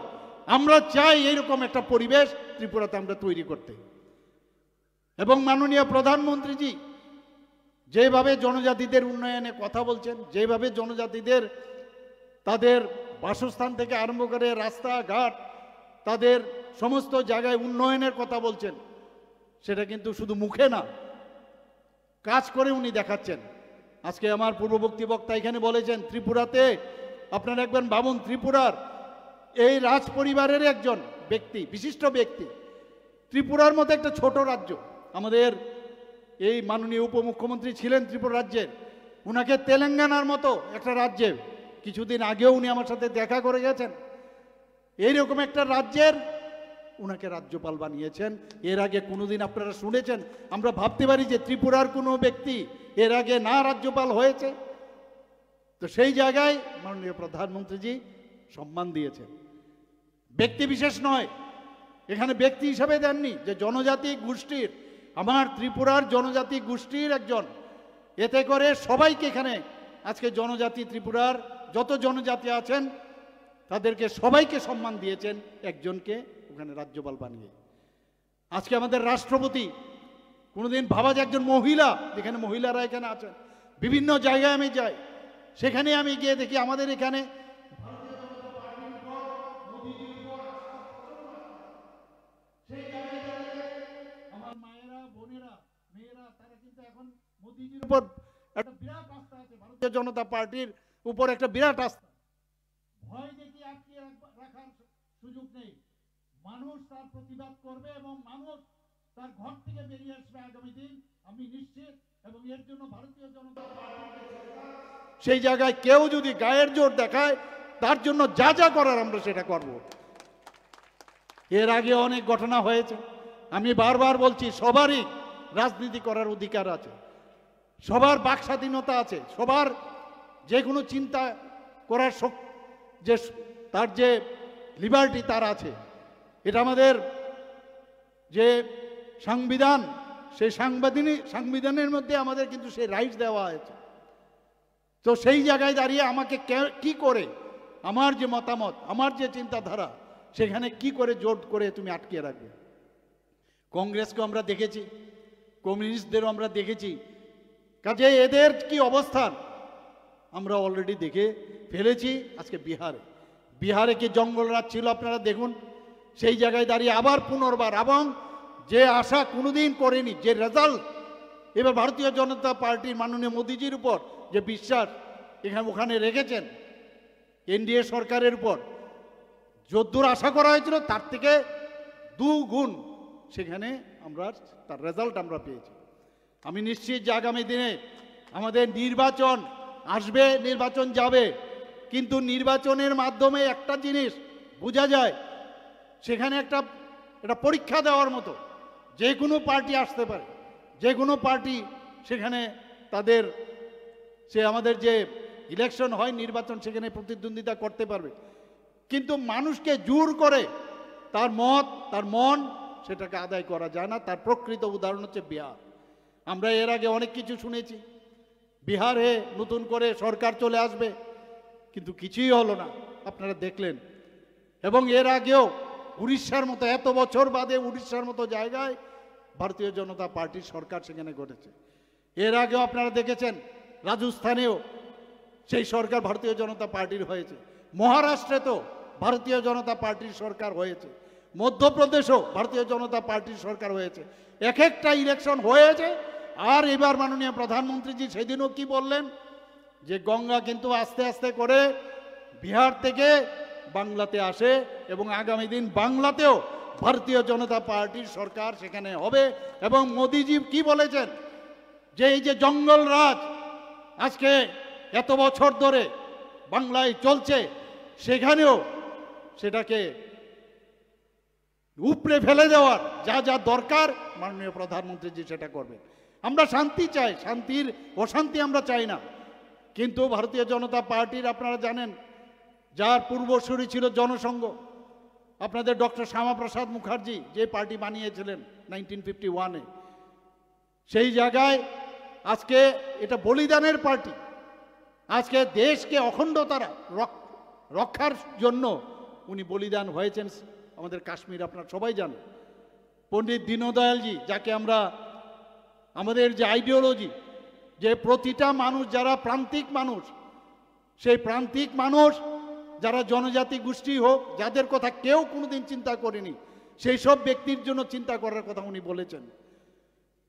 আমরা চাই এইরকম একটা পরিবেশ ত্রিপুরাতে আমরা তৈরি করতে। এবং মাননীয় প্রধানমন্ত্রীজি যেভাবে জনজাতিদের উন্নয়নে কথা বলছেন, যেভাবে জনজাতিদের তাদের বাসস্থান থেকে আরম্ভ করে রাস্তাঘাট, তাদের সমস্ত জায়গায় উন্নয়নের কথা বলছেন, সেটা কিন্তু শুধু মুখে না, কাজ করে উনি দেখাচ্ছেন। আজকে আমার পূর্ববর্তী বক্তা এখানে বলেছেন, ত্রিপুরাতে আপনারা একবার ভাবুন, ত্রিপুরার এই রাজ পরিবারের একজন ব্যক্তি, বিশিষ্ট ব্যক্তি, ত্রিপুরার মতো একটা ছোট রাজ্য, আমাদের এই মাননীয় উপমুখ্যমন্ত্রী ছিলেন ত্রিপুরা রাজ্যের, উনাকে তেলেঙ্গানার মতো একটা রাজ্যে কিছুদিন আগেও উনি আমার সাথে দেখা করে গেছেন। এইরকম একটা রাজ্যের উনাকে রাজ্যপাল বানিয়েছেন। এর আগে কোনোদিন আপনারা শুনেছেন? আমরা ভাবতে পারি যে ত্রিপুরার কোনো ব্যক্তি এর আগে না রাজ্যপাল হয়েছে। তো সেই জায়গায় মাননীয় প্রধানমন্ত্রীজি সম্মান দিয়েছেন, ব্যক্তি বিশেষ নয়, এখানে ব্যক্তি হিসাবে দেননি, যে জনজাতি গোষ্ঠীর, আমার ত্রিপুরার জনজাতি গোষ্ঠীর একজন, এতে করে সবাইকে এখানে আজকে জনজাতি, ত্রিপুরার যত জনজাতি আছেন তাদেরকে সবাইকে সম্মান দিয়েছেন, একজনকে ওখানে রাজ্যপাল বানিয়ে। আজকে আমাদের রাষ্ট্রপতি, কোনোদিন ভাবা যে একজন মহিলা, যেখানে মহিলারা এখানে আছেন, বিভিন্ন জায়গায় আমি যাই, সেখানে আমি গিয়ে দেখি আমাদের এখানে আমার মায়েরা, বোনেরা, মেয়েরা, তারা কিন্তু এখন মোদিজির উপর একটা বিরাট আস্থা আছে, ভারতীয় জনতা পার্টির উপর একটা বিরাট আস্থা। ভয় দেখি আটকে রাখার সুযোগ নেই। মানুষ তার প্রতিবাদ করবে এবং মানুষ তার ঘর থেকে বেরিয়ে আসবে আগামী দিন, আমি নিশ্চিত। এবং এর জন্য ভারতীয় জনতা পার্টি সেই জায়গায় কেউ যদি গায়ের জোর দেখায়, তার জন্য যা যা করার আমরা সেটা করব। এর আগে অনেক ঘটনা হয়েছে, আমি বারবার বলছি, সবারই রাজনীতি করার অধিকার আছে, সবার বাক স্বাধীনতা আছে, সবার যে কোনো চিন্তা করার যে তার যে লিবার্টি তার আছে। এটা আমাদের যে সংবিধান, সেই সংবিধানের মধ্যে আমাদের কিন্তু সেই রাইটস দেওয়া হয়েছে। তো সেই জায়গায় দাঁড়িয়ে আমাকে কি করে, আমার যে মতামত, আমার যে চিন্তাধারা, সেখানে কি করে জোট করে তুমি আটকে রাখবে? কংগ্রেসকে আমরা দেখেছি, কমিউনিস্টদেরও আমরা দেখেছি, কাজে এদের কি অবস্থান আমরা অলরেডি দেখে ফেলেছি। আজকে বিহারে কি জঙ্গলরাজ ছিল আপনারা দেখুন, সেই জায়গায় দাঁড়িয়ে আবার পুনর্বার, এবং যে আশা কোনোদিন করেনি, যে রেজাল্ট এবার ভারতীয় জনতা পার্টির মাননীয় মোদিজির উপর যে বিশ্বাস ওখানে রেখেছেন, এনডিএ সরকারের উপর, যদ্দূর আশা করা হয়েছিল তার থেকে 2 গুণ সেখানে আমরা তার রেজাল্ট আমরা পেয়েছি। আমি নিশ্চিত যে আগামী দিনে আমাদের নির্বাচন আসবে, নির্বাচন যাবে, কিন্তু নির্বাচনের মাধ্যমে একটা জিনিস বোঝা যায়, সেখানে একটা পরীক্ষা দেওয়ার মতো যে কোনো পার্টি আসতে পারে, যে কোনো পার্টি সেখানে তাদের আমাদের যে ইলেকশন হয় নির্বাচন সেখানে প্রতিদ্বন্দ্বিতা করতে পারবে, কিন্তু মানুষকে জোর করে তার মত তার মন সেটাকে আদায় করা যায় না। তার প্রকৃত উদাহরণ হচ্ছে বিহার। আমরা এর আগে অনেক কিছু শুনেছি, বিহারে নতুন করে সরকার চলে আসবে, কিন্তু কিছুই হলো না, আপনারা দেখলেন। এবং এর আগেও উড়িষ্যার মতো, এত বছর বাদে উড়িষ্যার মতো জায়গায় ভারতীয় জনতা পার্টির সরকার সেখানে ঘটেছে। এর আগেও আপনারা দেখেছেন রাজস্থানেও সেই সরকার ভারতীয় জনতা পার্টির হয়েছে, মহারাষ্ট্রে তো ভারতীয় জনতা পার্টির সরকার হয়েছে, মধ্যপ্রদেশেও ভারতীয় জনতা পার্টির সরকার হয়েছে। এক একটা ইলেকশন হয়েছে। আর এবার মাননীয় প্রধানমন্ত্রীজি সেদিনও কি বললেন যে গঙ্গা কিন্তু আস্তে আস্তে করে বিহার থেকে বাংলাতে আসে এবং আগামী দিন বাংলাতেও ভারতীয় জনতা পার্টির সরকার সেখানে হবে। এবং মোদিজি কি বলেছেন যে এই যে জঙ্গল রাজ আজকে এত বছর ধরে বাংলায় চলছে, সেখানেও সেটাকে উপড়ে ফেলে দেওয়ার যা যা দরকার মাননীয় প্রধানমন্ত্রীজি সেটা করবেন। আমরা শান্তি চাই, অশান্তি আমরা চাই না। কিন্তু ভারতীয় জনতা পার্টির আপনারা জানেন যার পূর্বসূরি ছিল জনসংঘ, আপনাদের ডক্টর শ্যামাপ্রসাদ মুখার্জি যে পার্টি বানিয়েছিলেন 1951-এ, সেই জায়গায় আজকে এটা বলিদানের পার্টি। আজকে দেশকে অখণ্ডতারা রক্ষার জন্য উনি বলিদান হয়েছেন। আমাদের কাশ্মীর আপনারা সবাই জানেন, পণ্ডিত দীনদয়ালজি, যাকে আমরা আমাদের যে আইডিওলজি যে প্রতিটা মানুষ যারা প্রান্তিক মানুষ, সেই প্রান্তিক মানুষ যারা জনজাতি গোষ্ঠী হোক, যাদের কথা কেউ কোনোদিন চিন্তা করেনি, সেই সব ব্যক্তির জন্য চিন্তা করার কথা উনি বলেছেন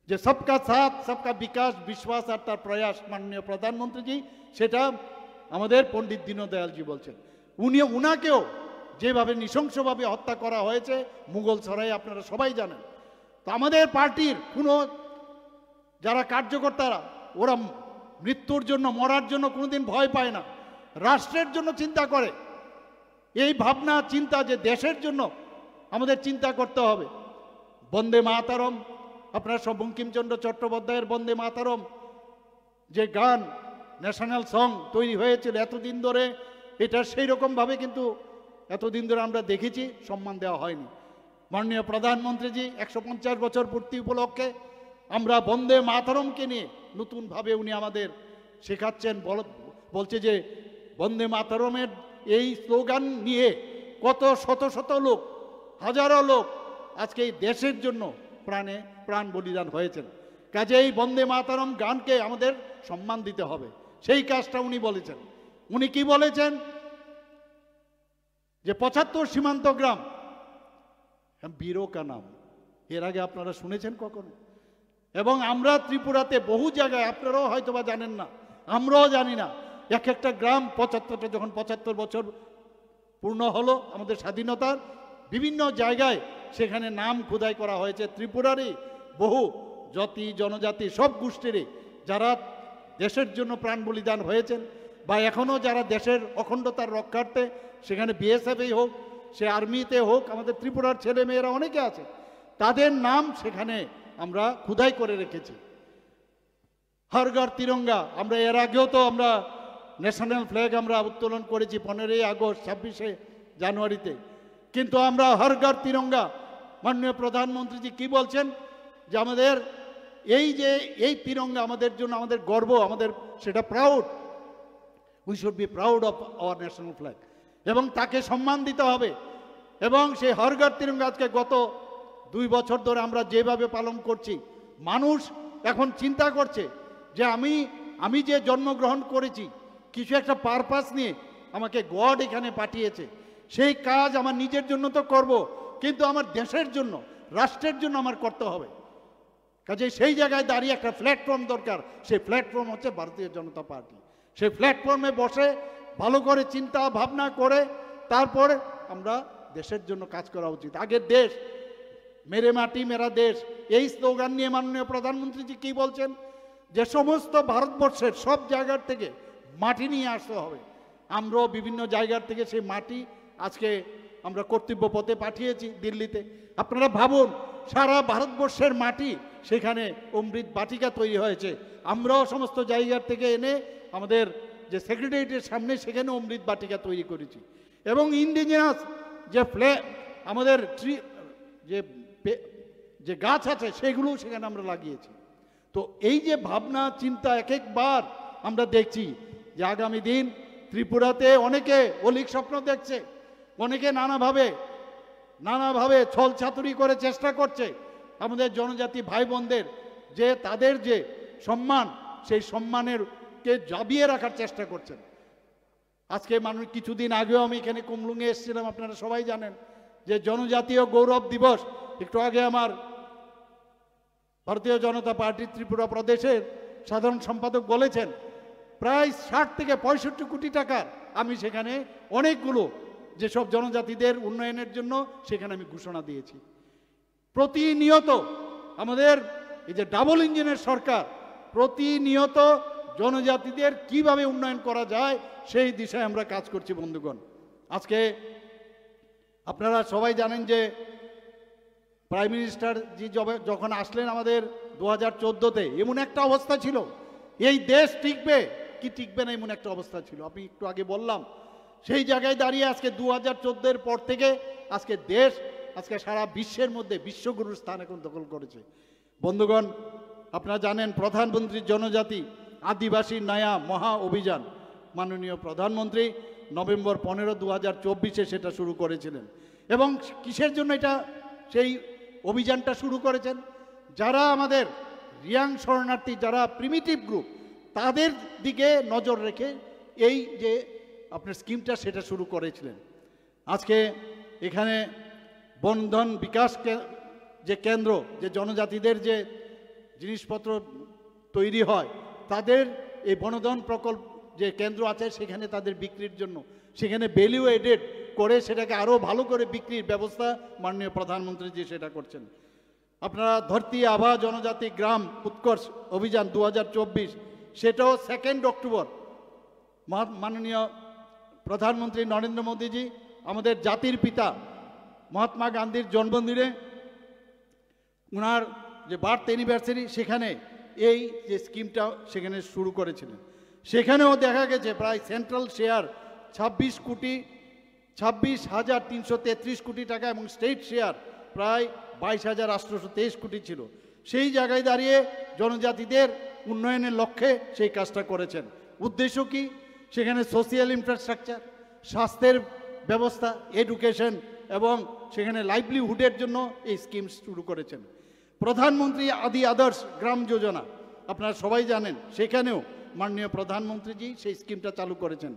যে সবকা সাথ সবকা বিকাশ বিশ্বাস আর তার প্রয়াস। মাননীয় প্রধানমন্ত্রীজি সেটা আমাদের পণ্ডিত দীনদয়ালজি বলছেন। উনাকেও যেভাবে নৃশংসভাবে হত্যা করা হয়েছে মুঘল সরাই আপনারা সবাই জানেন। তো আমাদের পার্টির কোনো যারা কার্যকর্তারা ওরা মৃত্যুর জন্য মরার জন্য কোনোদিন ভয় পায় না, রাষ্ট্রের জন্য চিন্তা করে। এই ভাবনা চিন্তা যে দেশের জন্য আমাদের চিন্তা করতে হবে। বন্দে মাতরম, আপনারা সব বঙ্কিমচন্দ্র চট্টোপাধ্যায়ের বন্দে মাতরম যে গান ন্যাশনাল সং তৈরি হয়েছিল এতদিন ধরে, এটা সেই রকমভাবে কিন্তু এতদিন ধরে আমরা দেখেছি সম্মান দেওয়া হয়নি। মাননীয় প্রধানমন্ত্রীজি 150 বছর পূর্তি উপলক্ষে আমরা বন্দে মাতরমকে নিয়ে নতুনভাবে উনি আমাদের শেখাচ্ছেন। বলছে যে বন্দে মাতরমের এই স্লোগান নিয়ে কত শত শত লোক, হাজারো লোক আজকে এই দেশের জন্য প্রাণ বলিদান হয়েছেন। কাজে এই বন্দে মাতরম গানকে আমাদের সম্মান দিতে হবে, সেই কাজটা উনি বলেছেন। উনি কি বলেছেন যে 75 সীমান্ত গ্রাম বীরো কা নাম, এর আগে আপনারা শুনেছেন কখনো? এবং আমরা ত্রিপুরাতে বহু জায়গায়, আপনারাও হয়তো বা জানেন না, আমরাও জানি না, এক একটা গ্রাম 75টা যখন 75 বছর পূর্ণ হলো আমাদের স্বাধীনতার, বিভিন্ন জায়গায় সেখানে নাম খোদাই করা হয়েছে ত্রিপুরারই বহু জাতি জনজাতি সব গোষ্ঠীরই যারা দেশের জন্য প্রাণ বলিদান হয়েছেন বা এখনও যারা দেশের অখণ্ডতার রক্ষার্থে সেখানে বিএসএফেই হোক, সে আর্মিতে হোক, আমাদের ত্রিপুরার ছেলে মেয়েরা অনেকে আছে, তাদের নাম সেখানে আমরা খোদাই করে রেখেছি। হর ঘর তিরঙ্গা, আমরা এর আগেও তো আমরা ন্যাশনাল ফ্ল্যাগ আমরা উত্তোলন করেছি 15ই আগস্ট, 26শে জানুয়ারিতে, কিন্তু আমরা হর ঘর তিরঙ্গা, মাননীয় প্রধানমন্ত্রীজি কি বলছেন যে আমাদের এই তিরঙ্গা আমাদের জন্য আমাদের গর্ব, আমাদের সেটা proud, we should be proud of our national flag, এবং তাকে সম্মান দিতে হবে। এবং সেই হর ঘর তিরঙ্গা আজকে গত 2 বছর ধরে আমরা যেভাবে পালন করছি, মানুষ এখন চিন্তা করছে যে আমি যে জন্মগ্রহণ করেছি কিছু একটা পারপাস নিয়ে আমাকে গড এখানে পাঠিয়েছে, সেই কাজ আমার নিজের জন্য তো করব, কিন্তু আমার দেশের জন্য রাষ্ট্রের জন্য আমার করতে হবে। কাজে সেই জায়গায় দাঁড়িয়ে একটা প্ল্যাটফর্ম দরকার, সেই প্ল্যাটফর্ম হচ্ছে ভারতীয় জনতা পার্টি। সেই প্ল্যাটফর্মে বসে ভালো করে চিন্তা ভাবনা করে তারপর আমরা দেশের জন্য কাজ করা উচিত। আগের দেশ, মেরে মাটি মেরা দেশ, এই স্লোগান নিয়ে মাননীয় প্রধানমন্ত্রীজি কি বলছেন, যে সমস্ত ভারতবর্ষের সব জায়গার থেকে মাটি নিয়ে আসতে হবে। আমরাও বিভিন্ন জায়গার থেকে সেই মাটি আজকে আমরা কর্তব্য পথে পাঠিয়েছি দিল্লিতে। আপনারা ভাবুন, সারা ভারতবর্ষের মাটি সেখানে অমৃত বাটিকা তৈরি হয়েছে। আমরাও সমস্ত জায়গার থেকে এনে আমাদের যে সেক্রেটারিয়েটের সামনে সেখানে অমৃত বাটিকা তৈরি করেছি। এবং ইন্ডিজিনাস যে আমাদের ট্রি যে গাছ আছে সেগুলো সেখানে আমরা লাগিয়েছি। তো এই যে ভাবনা চিন্তা এক একবার আমরা দেখছি যে আগামী দিন ত্রিপুরাতে অনেকে অলিক স্বপ্ন দেখছে, অনেকে নানাভাবে ছল ছাতুরি করে চেষ্টা করছে আমাদের জনজাতি ভাই বোনদের যে তাদের যে সম্মান, সেই সম্মানেরকে জাবিয়ে রাখার চেষ্টা করছেন। আজকে মানুষ কিছুদিন আগেও আমি এখানে কুমলুঙে এসেছিলাম, আপনারা সবাই জানেন যে জনজাতীয় গৌরব দিবস। একটু আগে আমার ভারতীয় জনতা পার্টি ত্রিপুরা প্রদেশের সাধারণ সম্পাদক বলেছেন প্রায় 60 থেকে 65 কোটি টাকার আমি সেখানে অনেকগুলো যেসব জনজাতিদের উন্নয়নের জন্য সেখানে আমি ঘোষণা দিয়েছি। প্রতিনিয়ত আমাদের এই যে ডাবল ইঞ্জিনের সরকার প্রতিনিয়ত জনজাতিদের কিভাবে উন্নয়ন করা যায় সেই দিশায় আমরা কাজ করছি বন্ধুগণ। আজকে আপনারা সবাই জানেন যে প্রাইম মিনিস্টার জি যখন আসলেন আমাদের 2014-তে এমন একটা অবস্থা ছিল, এই দেশ টিকবে কি টিকবে না এমন একটা অবস্থা ছিল। আমি একটু আগে বললাম, সেই জায়গায় দাঁড়িয়ে আজকে 2014-এর পর থেকে আজকে দেশ আজকে সারা বিশ্বের মধ্যে বিশ্বগুরুর স্থান এখন দখল করেছে। বন্ধুগণ, আপনারা জানেন প্রধানমন্ত্রী জনজাতি আদিবাসী নয়া মহা অভিযান মাননীয় প্রধানমন্ত্রী নভেম্বর 15, 2024-এ সেটা শুরু করেছিলেন। এবং কিসের জন্য এটা সেই অভিযানটা শুরু করেছেন, যারা আমাদের রিয়াং শরণার্থী, যারা প্রিমিটিভ গ্রুপ, তাদের দিকে নজর রেখে এই যে আপনার স্কিমটা সেটা শুরু করেছিলেন। আজকে এখানে বনধন বিকাশ যে কেন্দ্র, যে জনজাতিদের যে জিনিসপত্র তৈরি হয় তাদের এই বনধন প্রকল্প যে কেন্দ্র আছে সেখানে তাদের বিক্রির জন্য সেখানে ভ্যালু এডেড করে সেটাকে আরও ভালো করে বিক্রির ব্যবস্থা মাননীয় প্রধানমন্ত্রী যে সেটা করছেন। আপনারা ধরতি আভা জনজাতি গ্রাম উৎকর্ষ অভিযান 2024 সেটাও 2 অক্টোবর মাননীয় প্রধানমন্ত্রী নরেন্দ্র মোদীজি আমাদের জাতির পিতা মহাত্মা গান্ধীর জন্মদিনে ওনার যে বার্থ অ্যানিভার্সারি সেখানে এই যে স্কিমটা সেখানে শুরু করেছিলেন। সেখানেও দেখা গেছে প্রায় সেন্ট্রাল শেয়ার 26,333 কোটি টাকা এবং স্টেট শেয়ার প্রায় 22,823 কোটি ছিল। সেই জায়গায় দাঁড়িয়ে জনজাতিদের উন্নয়নের লক্ষ্যে সেই কাজটা করেছেন। উদ্দেশ্য কি? সেখানে সোশিয়াল ইনফ্রাস্ট্রাকচার, স্বাস্থ্যের ব্যবস্থা, এডুকেশন এবং সেখানে লাইভলিহুডের জন্য এই স্কিম শুরু করেছেন। প্রধানমন্ত্রী আদি আদর্শ গ্রাম যোজনা আপনারা সবাই জানেন, সেখানেও মাননীয় প্রধানমন্ত্রীজি সেই স্কিমটা চালু করেছেন।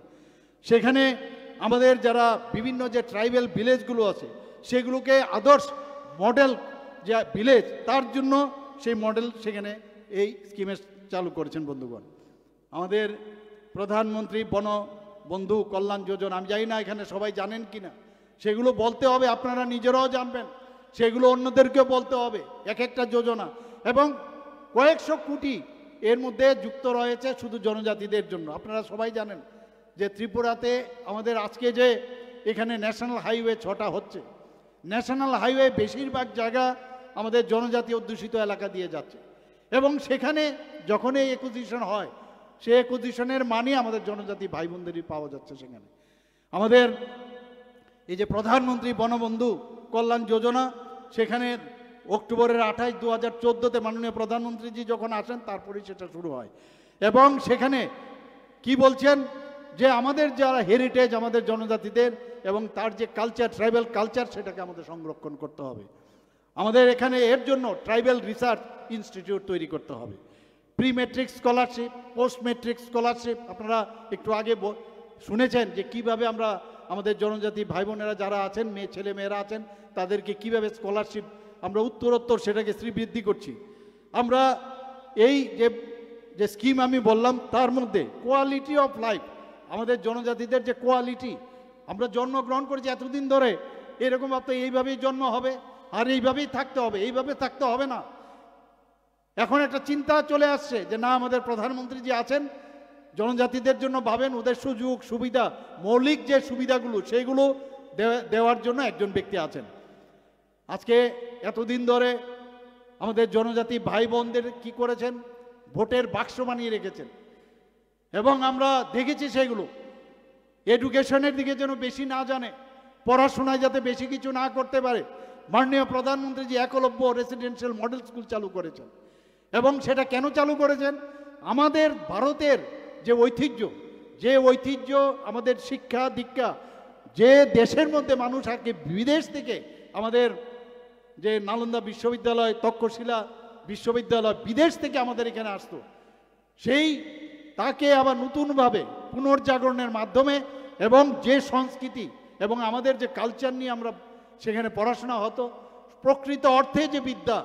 সেখানে আমাদের যারা বিভিন্ন যে ট্রাইবাল ভিলেজগুলো আছে সেগুলোকে আদর্শ মডেল যে ভিলেজ তার জন্য সেই মডেল সেখানে এই স্কিমে চালু করেছেন। বন্ধুগণ, আমাদের প্রধানমন্ত্রী বনবন্ধু কল্যাণ যোজনা, আমি জানি না এখানে সবাই জানেন কি না, সেগুলো বলতে হবে, আপনারা নিজেরাও জানবেন, সেগুলো অন্যদেরকেও বলতে হবে। এক একটা যোজনা এবং কয়েকশো কোটি এর মধ্যে যুক্ত রয়েছে শুধু জনজাতিদের জন্য। আপনারা সবাই জানেন যে ত্রিপুরাতে আমাদের আজকে যে এখানে ন্যাশনাল হাইওয়ে 6টা হচ্ছে, ন্যাশনাল হাইওয়ে বেশিরভাগ জায়গা আমাদের জনজাতি অধ্যুষিত এলাকা দিয়ে যাচ্ছে এবং সেখানে যখন এই অ্যাকুইজিশন হয় সেই অ্যাকুইজিশনের মানে আমাদের জনজাতি ভাই বোনদেরই পাওয়া যাচ্ছে। সেখানে আমাদের এই যে প্রধানমন্ত্রী বনবন্ধু কল্যাণ যোজনা সেখানে অক্টোবরের 28, 2014-তে মাননীয় প্রধানমন্ত্রীজি যখন আসেন তারপরেই সেটা শুরু হয় এবং সেখানে কি বলছেন যে আমাদের যারা হেরিটেজ আমাদের জনজাতিদের এবং তার যে কালচার, ট্রাইবাল কালচার, সেটাকে আমাদের সংরক্ষণ করতে হবে। আমাদের এখানে এর জন্য ট্রাইবাল রিসার্চ ইনস্টিটিউট তৈরি করতে হবে। Pre metric scholarship, post metric scholarship আপনারা একটু আগে শুনেছেন যে কিভাবে আমরা আমাদের জনজাতি ভাই বোনেরা যারা আছেন, ছেলে মেয়েরা আছেন, তাদেরকে কিভাবে স্কলারশিপ আমরা উত্তরোত্তর সেটাকে শ্রীবৃদ্ধি করছি। আমরা এই যে স্কিম আমি বললাম তার মধ্যে কোয়ালিটি অফ লাইফ, আমাদের জনজাতিদের যে কোয়ালিটি, আমরা জন্মগ্রহণ করেছি এতদিন ধরে, এরকম ভাবতে এইভাবেই জন্ম হবে আর এইভাবেই থাকতে হবে, এইভাবে থাকতে হবে না। এখন একটা চিন্তা চলে আসছে যে না, আমাদের প্রধানমন্ত্রী যে আছেন জনজাতিদের জন্য ভাবেন, ওদের সুযোগ সুবিধা, মৌলিক যে সুবিধাগুলো সেইগুলো দেওয়ার জন্য একজন ব্যক্তি আছেন। আজকে এতদিন ধরে আমাদের জনজাতি ভাই বোনদের কি করেছেন, ভোটের বাক্স বানিয়ে রেখেছেন এবং আমরা দেখেছি সেগুলো এডুকেশনের দিকে যেন বেশি না জানে, পড়াশোনায় যাতে বেশি কিছু না করতে পারে। মাননীয় প্রধানমন্ত্রী যে একলব্য রেসিডেন্সিয়াল মডেল স্কুল চালু করেছেন এবং সেটা কেন চালু করেছেন, আমাদের ভারতের যে ঐতিহ্য আমাদের শিক্ষা দীক্ষা, যে দেশের মধ্যে মানুষ আগে বিদেশ থেকে আমাদের যে নালন্দা বিশ্ববিদ্যালয়, তক্ষশিলা বিশ্ববিদ্যালয় বিদেশ থেকে আমাদের এখানে আসতো, সেই তাকে আবার নতুনভাবে পুনর্জাগরণের মাধ্যমে এবং যে সংস্কৃতি এবং আমাদের যে কালচার নিয়ে আমরা সেখানে পড়াশোনা হতো, প্রকৃত অর্থে যে বিদ্যা,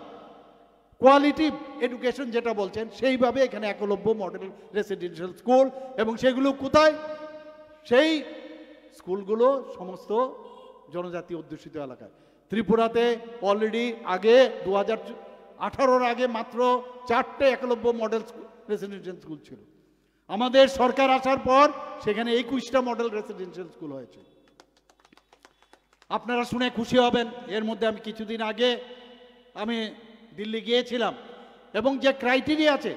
কোয়ালিটি এডুকেশন যেটা বলছেন, সেইভাবে এখানে একলব্য মডেল রেসিডেন্সিয়াল স্কুল। এবং সেগুলো কোথায়? সেই স্কুলগুলো সমস্ত জনজাতি অধ্যুষিত এলাকায়। ত্রিপুরাতে অলরেডি আগে 2018-র আগে মাত্র 4টে একলব্য মডেল রেসিডেন্সিয়াল স্কুল ছিল। আমাদের সরকার আসার পর সেখানে 21টা মডেল রেসিডেন্সিয়াল স্কুল হয়েছে। আপনারা শুনে খুশি হবেন, এর মধ্যে আমি কিছুদিন আগে আমি দিল্লি গিয়েছিলাম এবং যে ক্রাইটেরিয়া আছে,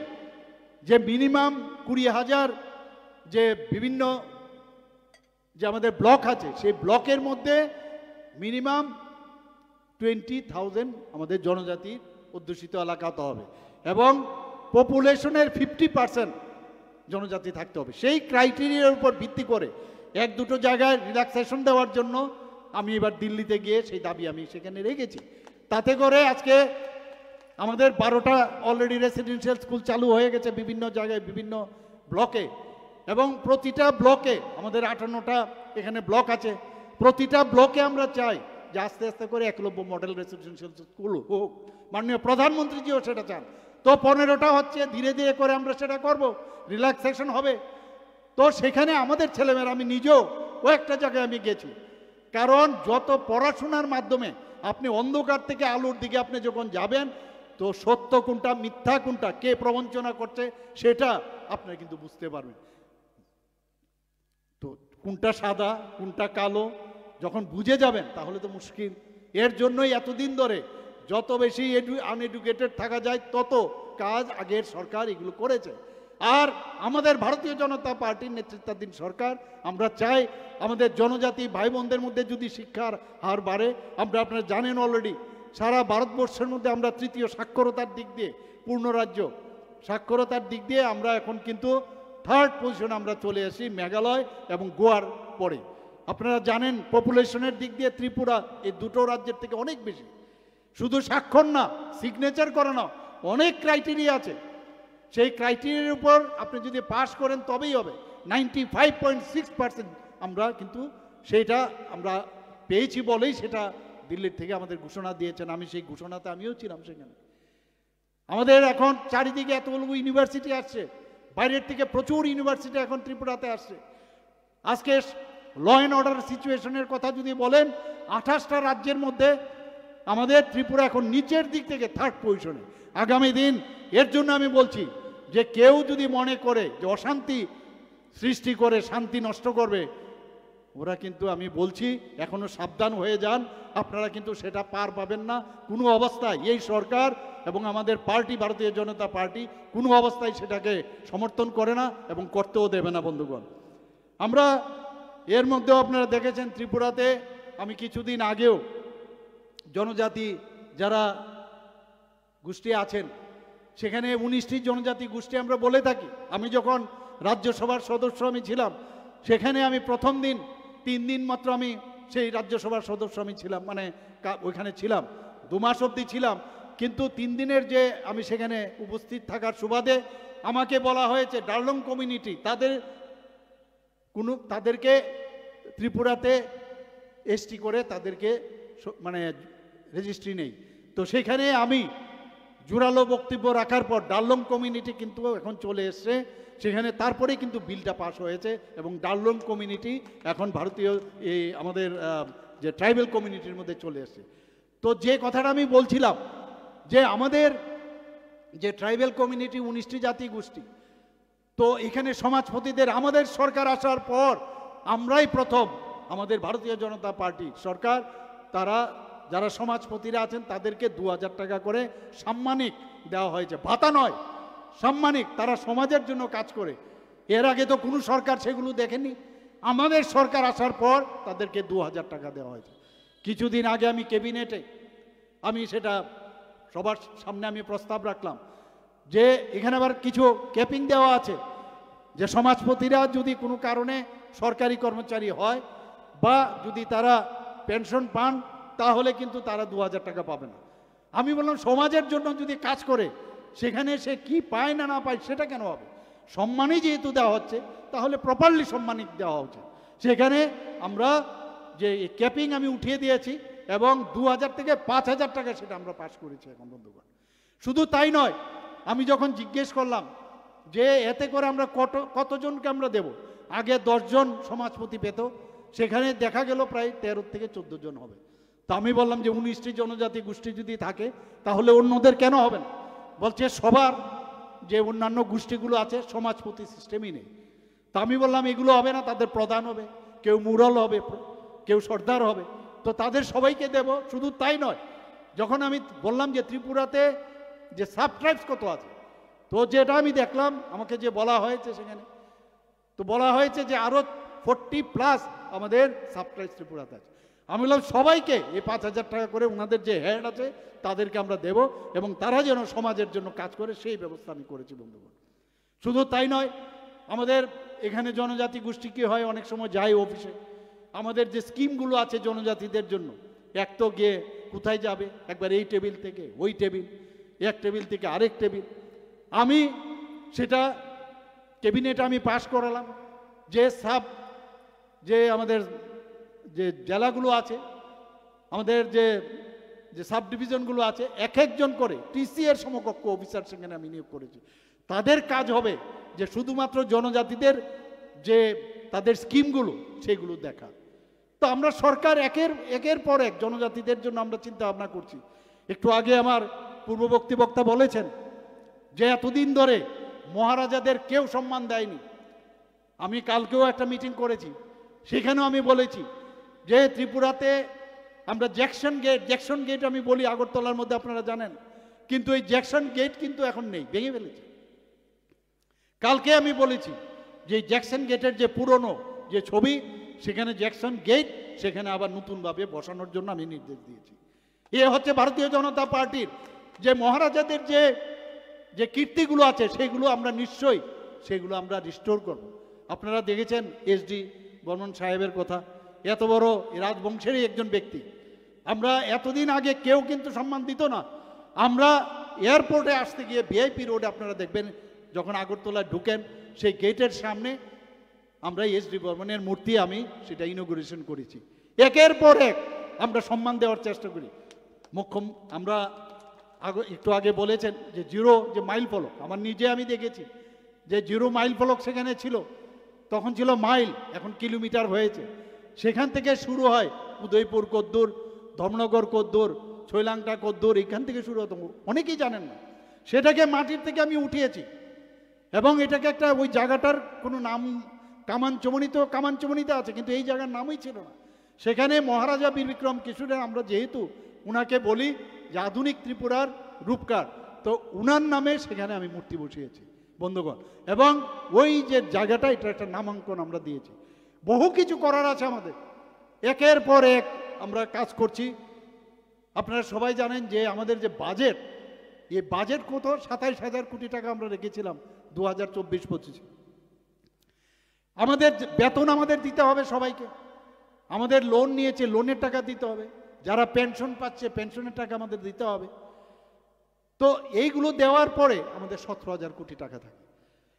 যে মিনিমাম 20,000 যে বিভিন্ন যে আমাদের ব্লক আছে, সেই ব্লকের মধ্যে মিনিমাম 20,000 আমাদের জনজাতি অধ্যুষিত এলাকা হতে হবে এবং পপুলেশনের 50% জনজাতি থাকতে হবে। সেই ক্রাইটেরিয়ার উপর ভিত্তি করে 1-2 জায়গায় রিল্যাক্সেশন দেওয়ার জন্য আমি এবার দিল্লিতে গিয়ে সেই দাবি আমি সেখানে রেখেছি। তাতে করে আজকে আমাদের 12টা অলরেডি রেসিডেন্সিয়াল স্কুল চালু হয়ে গেছে বিভিন্ন জায়গায়, বিভিন্ন ব্লকে, এবং প্রতিটা ব্লকে আমাদের 58টা এখানে ব্লক আছে। প্রতিটা ব্লকে আমরা চাই যে আস্তে আস্তে করে একলব্য মডেল রেসিডেন্সিয়াল স্কুল হোক। মাননীয় প্রধানমন্ত্রীজিও সেটা চান। তো 15টা হচ্ছে, ধীরে ধীরে করে আমরা সেটা করব, রিল্যাক্সেশন হবে। তো সেখানে আমাদের ছেলেমেয়েরা, আমি নিজেও একটা জায়গায় আমি গেছি, কারণ যত পড়াশোনার মাধ্যমে আপনি অন্ধকার থেকে আলোর দিকে আপনি যখন যাবেন, তো সত্য কোনটা মিথ্যা কোনটা, কে প্রবঞ্চনা করছে সেটা আপনি কিন্তু বুঝতে পারবেন। তো কোনটা সাদা কোনটা কালো যখন বুঝে যাবেন তাহলে তো মুশকিল। এর জন্যই এতদিন ধরে যত বেশি আনএডুকেটেড থাকা যায় তত কাজ আগের সরকার এগুলো করেছে। আর আমাদের ভারতীয় জনতা পার্টির নেতৃত্বাধীন সরকার, আমরা চাই আমাদের জনজাতি ভাই বোনদের মধ্যে যদি শিক্ষার হার বাড়ে, আপনারা জানেন অলরেডি সারা ভারতবর্ষের মধ্যে আমরা 3য় সাক্ষরতার দিক দিয়ে, পূর্ণ রাজ্য সাক্ষরতার দিক দিয়ে আমরা এখন কিন্তু 3rd পজিশনে আমরা চলে আসি, মেঘালয় এবং গোয়ার পরে। আপনারা জানেন পপুলেশনের দিক দিয়ে ত্রিপুরা এই দুটো রাজ্যের থেকে অনেক বেশি। শুধু স্বাক্ষর না, সিগনেচার করা না, অনেক ক্রাইটেরিয়া আছে। সেই ক্রাইটেরিয়ার উপর আপনি যদি পাস করেন তবেই হবে। 95.6% আমরা কিন্তু সেইটা আমরা পেয়েছি বলেই সেটা দিল্লির থেকে আমাদের ঘোষণা দিয়েছেন। আমি সেই ঘোষণাতে আমিও ছিলাম সেখানে। আমাদের এখন চারিদিকে এতগুলো ইউনিভার্সিটি আসছে, বাইরের থেকে প্রচুর ইউনিভার্সিটি এখন ত্রিপুরাতে আসছে। আজকে ল অ্যান্ড অর্ডার সিচুয়েশনের কথা যদি বলেন, 28টা রাজ্যের মধ্যে আমাদের ত্রিপুরা এখন নিচের দিক থেকে 3rd পজিশনে। আগামী দিন এর জন্য আমি বলছি যে কেউ যদি মনে করে যে অশান্তি সৃষ্টি করে শান্তি নষ্ট করবে, ওরা কিন্তু আমি বলছি এখনো সাবধান হয়ে যান, আপনারা কিন্তু সেটা পার পাবেন না কোনো অবস্থায়। এই সরকার এবং আমাদের পার্টি ভারতীয় জনতা পার্টি কোনো অবস্থায় সেটাকে সমর্থন করে না এবং করতেও দেবে না। বন্ধুগণ, আমরা এর মধ্যেও আপনারা দেখেছেন ত্রিপুরাতে আমি কিছুদিন আগেও জনজাতি যারা গোষ্ঠী আছেন সেখানে 19টি জনজাতি গোষ্ঠী আমরা বলে থাকি। আমি যখন রাজ্যসভার সদস্য আমি ছিলাম, সেখানে আমি প্রথম দিন 3 দিন মাত্র আমি সেই রাজ্যসভার সদস্য আমি ছিলাম, মানে ওইখানে ছিলাম 2 মাস অবধি ছিলাম। কিন্তু 3 দিনের যে আমি সেখানে উপস্থিত থাকার সুবাদে আমাকে বলা হয়েছে ডার্লং কমিউনিটি তাদেরকে ত্রিপুরাতে এসটি করে তাদেরকে মানে রেজিস্ট্রি নেই। তো সেখানে আমি জোরালো বক্তব্য রাখার পর ডাললং কমিউনিটি কিন্তু এখন চলে এসছে সেখানে, তারপরেই কিন্তু বিলটা পাস হয়েছে এবং ডাললং কমিউনিটি এখন ভারতীয় এই আমাদের যে ট্রাইবাল কমিউনিটির মধ্যে চলে এসছে। তো যে কথাটা আমি বলছিলাম যে আমাদের যে ট্রাইবাল কমিউনিটি 19টি জাতি গোষ্ঠী, তো এখানে সমাজপতিদের আমাদের সরকার আসার পর আমরাই প্রথম, আমাদের ভারতীয় জনতা পার্টি সরকার, তারা যারা সমাজপতিরা আছেন তাদেরকে 2000 টাকা করে সাম্মানিক দেওয়া হয়েছে, ভাতা নয়, সাম্মানিক। তারা সমাজের জন্য কাজ করে। এর আগে তো কোনো সরকার সেগুলো দেখেনি। আমাদের সরকার আসার পর তাদেরকে 2000 টাকা দেওয়া হয়েছে। কিছুদিন আগে আমি ক্যাবিনেটে আমি সেটা সবার সামনে আমি প্রস্তাব রাখলাম যে এখানে আবার কিছু ক্যাপিং দেওয়া আছে, যে সমাজপতিরা যদি কোনো কারণে সরকারি কর্মচারী হয় বা যদি তারা পেনশন পান তাহলে কিন্তু তারা 2000 টাকা পাবে না। আমি বললাম সমাজের জন্য যদি কাজ করে সেখানে সে কি পায় না না পায় সেটা কেন হবে? সম্মানই যেহেতু দেওয়া হচ্ছে তাহলে প্রপারলি সম্মানিত দেওয়া উচিত। সেখানে আমরা যে ক্যাপিং আমি উঠিয়ে দিয়েছি এবং 2000 থেকে 5000 টাকা সেটা আমরা পাস করেছি এখন বন্ধুগণ। শুধু তাই নয়, আমি যখন জিজ্ঞেস করলাম যে এতে করে আমরা কতজনকে আমরা দেব, আগে 10 জন সমাজপতি পেত, সেখানে দেখা গেল প্রায় 13 থেকে 14 জন হবে। তো আমি বললাম যে 19টি জনজাতি গোষ্ঠী যদি থাকে তাহলে অন্যদের কেন হবে না? বলছে সবার যে অন্যান্য গোষ্ঠীগুলো আছে সমাজপতি সিস্টেমই নেই। তো আমি বললাম এগুলো হবে না, তাদের প্রধান হবে, কেউ মুরল হবে, কেউ সর্দার হবে, তো তাদের সবাইকে দেব। শুধু তাই নয়, যখন আমি বললাম যে ত্রিপুরাতে যে সাব ট্রাইবস কত আছে, তো যেটা আমি দেখলাম আমাকে যে বলা হয়েছে সেখানে, তো বলা হয়েছে যে আরও 40+ আমাদের সাব ট্রাইবস ত্রিপুরাতে আছে। আমি বললাম সবাইকে এই 5000 টাকা করে ওনাদের যে হেড আছে তাদেরকে আমরা দেব এবং তারা যেন সমাজের জন্য কাজ করে সেই ব্যবস্থা আমি করেছি বন্ধুগণ। শুধু তাই নয়, আমাদের এখানে জনজাতি গোষ্ঠী কী হয়, অনেক সময় যাই অফিসে, আমাদের যে স্কিমগুলো আছে জনজাতিদের জন্য, এক তো গিয়ে কোথায় যাবে, একবার এই টেবিল থেকে ওই টেবিল, এক টেবিল থেকে আরেক টেবিল। আমি সেটা ক্যাবিনেটে আমি পাশ করালাম যে আমাদের যে জেলাগুলো আছে, আমাদের যে সাব ডিভিশনগুলো আছে, এক একজন করে টিসি এর সমকক্ষ অফিসার সেখানে আমি নিয়োগ করেছি। তাদের কাজ হবে যে শুধুমাত্র জনজাতিদের যে তাদের স্কিমগুলো সেগুলো দেখা। তো আমরা সরকার একের পর এক জনজাতিদের জন্য আমরা চিন্তা ভাবনা করছি। একটু আগে আমার পূর্ববর্তী বক্তা বলেছেন যে এতদিন ধরে মহারাজাদের কেউ সম্মান দেয়নি। আমি কালকেও একটা মিটিং করেছি, সেখানেও আমি বলেছি যে ত্রিপুরাতে আমরা জ্যাকসন গেট আমি বলি আগরতলার মধ্যে, আপনারা জানেন, কিন্তু এই জ্যাকসন গেট কিন্তু এখন নেই, ভেঙে ফেলেছে। কালকে আমি বলেছি যে জ্যাকসন গেটের যে পুরনো যে ছবি, সেখানে জ্যাকসন গেট সেখানে আবার নতুনভাবে বসানোর জন্য আমি নির্দেশ দিয়েছি। এ হচ্ছে ভারতীয় জনতা পার্টির যে মহারাজাদের যে কীর্তিগুলো আছে সেগুলো আমরা নিশ্চয়ই সেগুলো আমরা রিস্টোর করব। আপনারা দেখেছেন এসডি বর্মন সাহেবের কথা, এত বড় রাজবংশেরই একজন ব্যক্তি। আমরা এতদিন আগে কেউ কিন্তু সম্মান দিত না। আমরা এয়ারপোর্টে আসতে গিয়ে ভিআইপি রোডে আপনারা দেখবেন যখন আগরতলায় ঢুকেন সেই গেটের সামনে আমরা এসডি বর্মনের মূর্তি আমি সেটা ইনোগ্রেশন করেছি। একের পর এক আমরা সম্মান দেওয়ার চেষ্টা করি। আমরা একটু আগে বলেছেন যে জিরো যে মাইল ফলক, আমার নিজে আমি দেখেছি যে জিরো মাইল ফলক সেখানে ছিল, তখন ছিল মাইল, এখন কিলোমিটার হয়েছে। সেখান থেকে শুরু হয় উদয়পুর কদ্দুর, ধর্মনগর কদ্দুর, ছৈলাংটা কদ্দুর, এখান থেকে শুরু হতো, অনেকেই জানেন না। সেটাকে মাটির থেকে আমি উঠিয়েছি এবং এটাকে একটা ওই জায়গাটার কোনো নাম কামানচমনিতে আছে, কিন্তু এই জায়গার নামই ছিল না। সেখানে মহারাজা বীর বিক্রম কিশোরের আমরা যেহেতু উনাকে বলি যে আধুনিক ত্রিপুরার রূপকার, তো উনার নামে সেখানে আমি মূর্তি বসিয়েছি বন্ধুগণ। এবং ওই যে জায়গাটা এটা একটা নামাঙ্কন আমরা দিয়েছি। বহু কিছু করার আছে আমাদের, একের পর এক আমরা কাজ করছি। আপনারা সবাই জানেন যে আমাদের যে বাজেট, এই বাজেট কত 27,000 কোটি টাকা আমরা রেখেছিলাম 2024-25। আমাদের বেতন আমাদের দিতে হবে সবাইকে, আমাদের লোন নিয়েছে লোনের টাকা দিতে হবে, যারা পেনশন পাচ্ছে পেনশনের টাকা আমাদের দিতে হবে। তো এইগুলো দেওয়ার পরে আমাদের 17,000 কোটি টাকা থাকে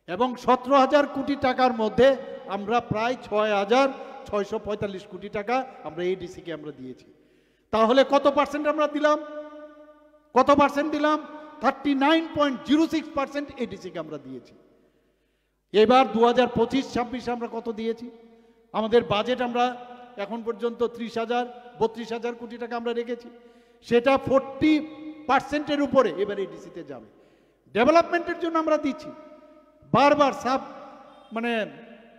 এবং 17,000 কোটি টাকার মধ্যে আমরা প্রায় 6,645 কোটি টাকা আমরা এডিসিকে আমরা দিয়েছি। তাহলে কত পার্সেন্ট আমরা দিলাম? 39.06% এডিসিকে আমরা দিয়েছি। এবার 2025-26 আমরা কত দিয়েছি? আমাদের বাজেট আমরা এখন পর্যন্ত 32,000 কোটি টাকা আমরা রেখেছি, সেটা 40%-এর উপরে এবার এডিসিতে যাবে। ডেভেলপমেন্টের জন্য আমরা দিচ্ছি বারবার মানে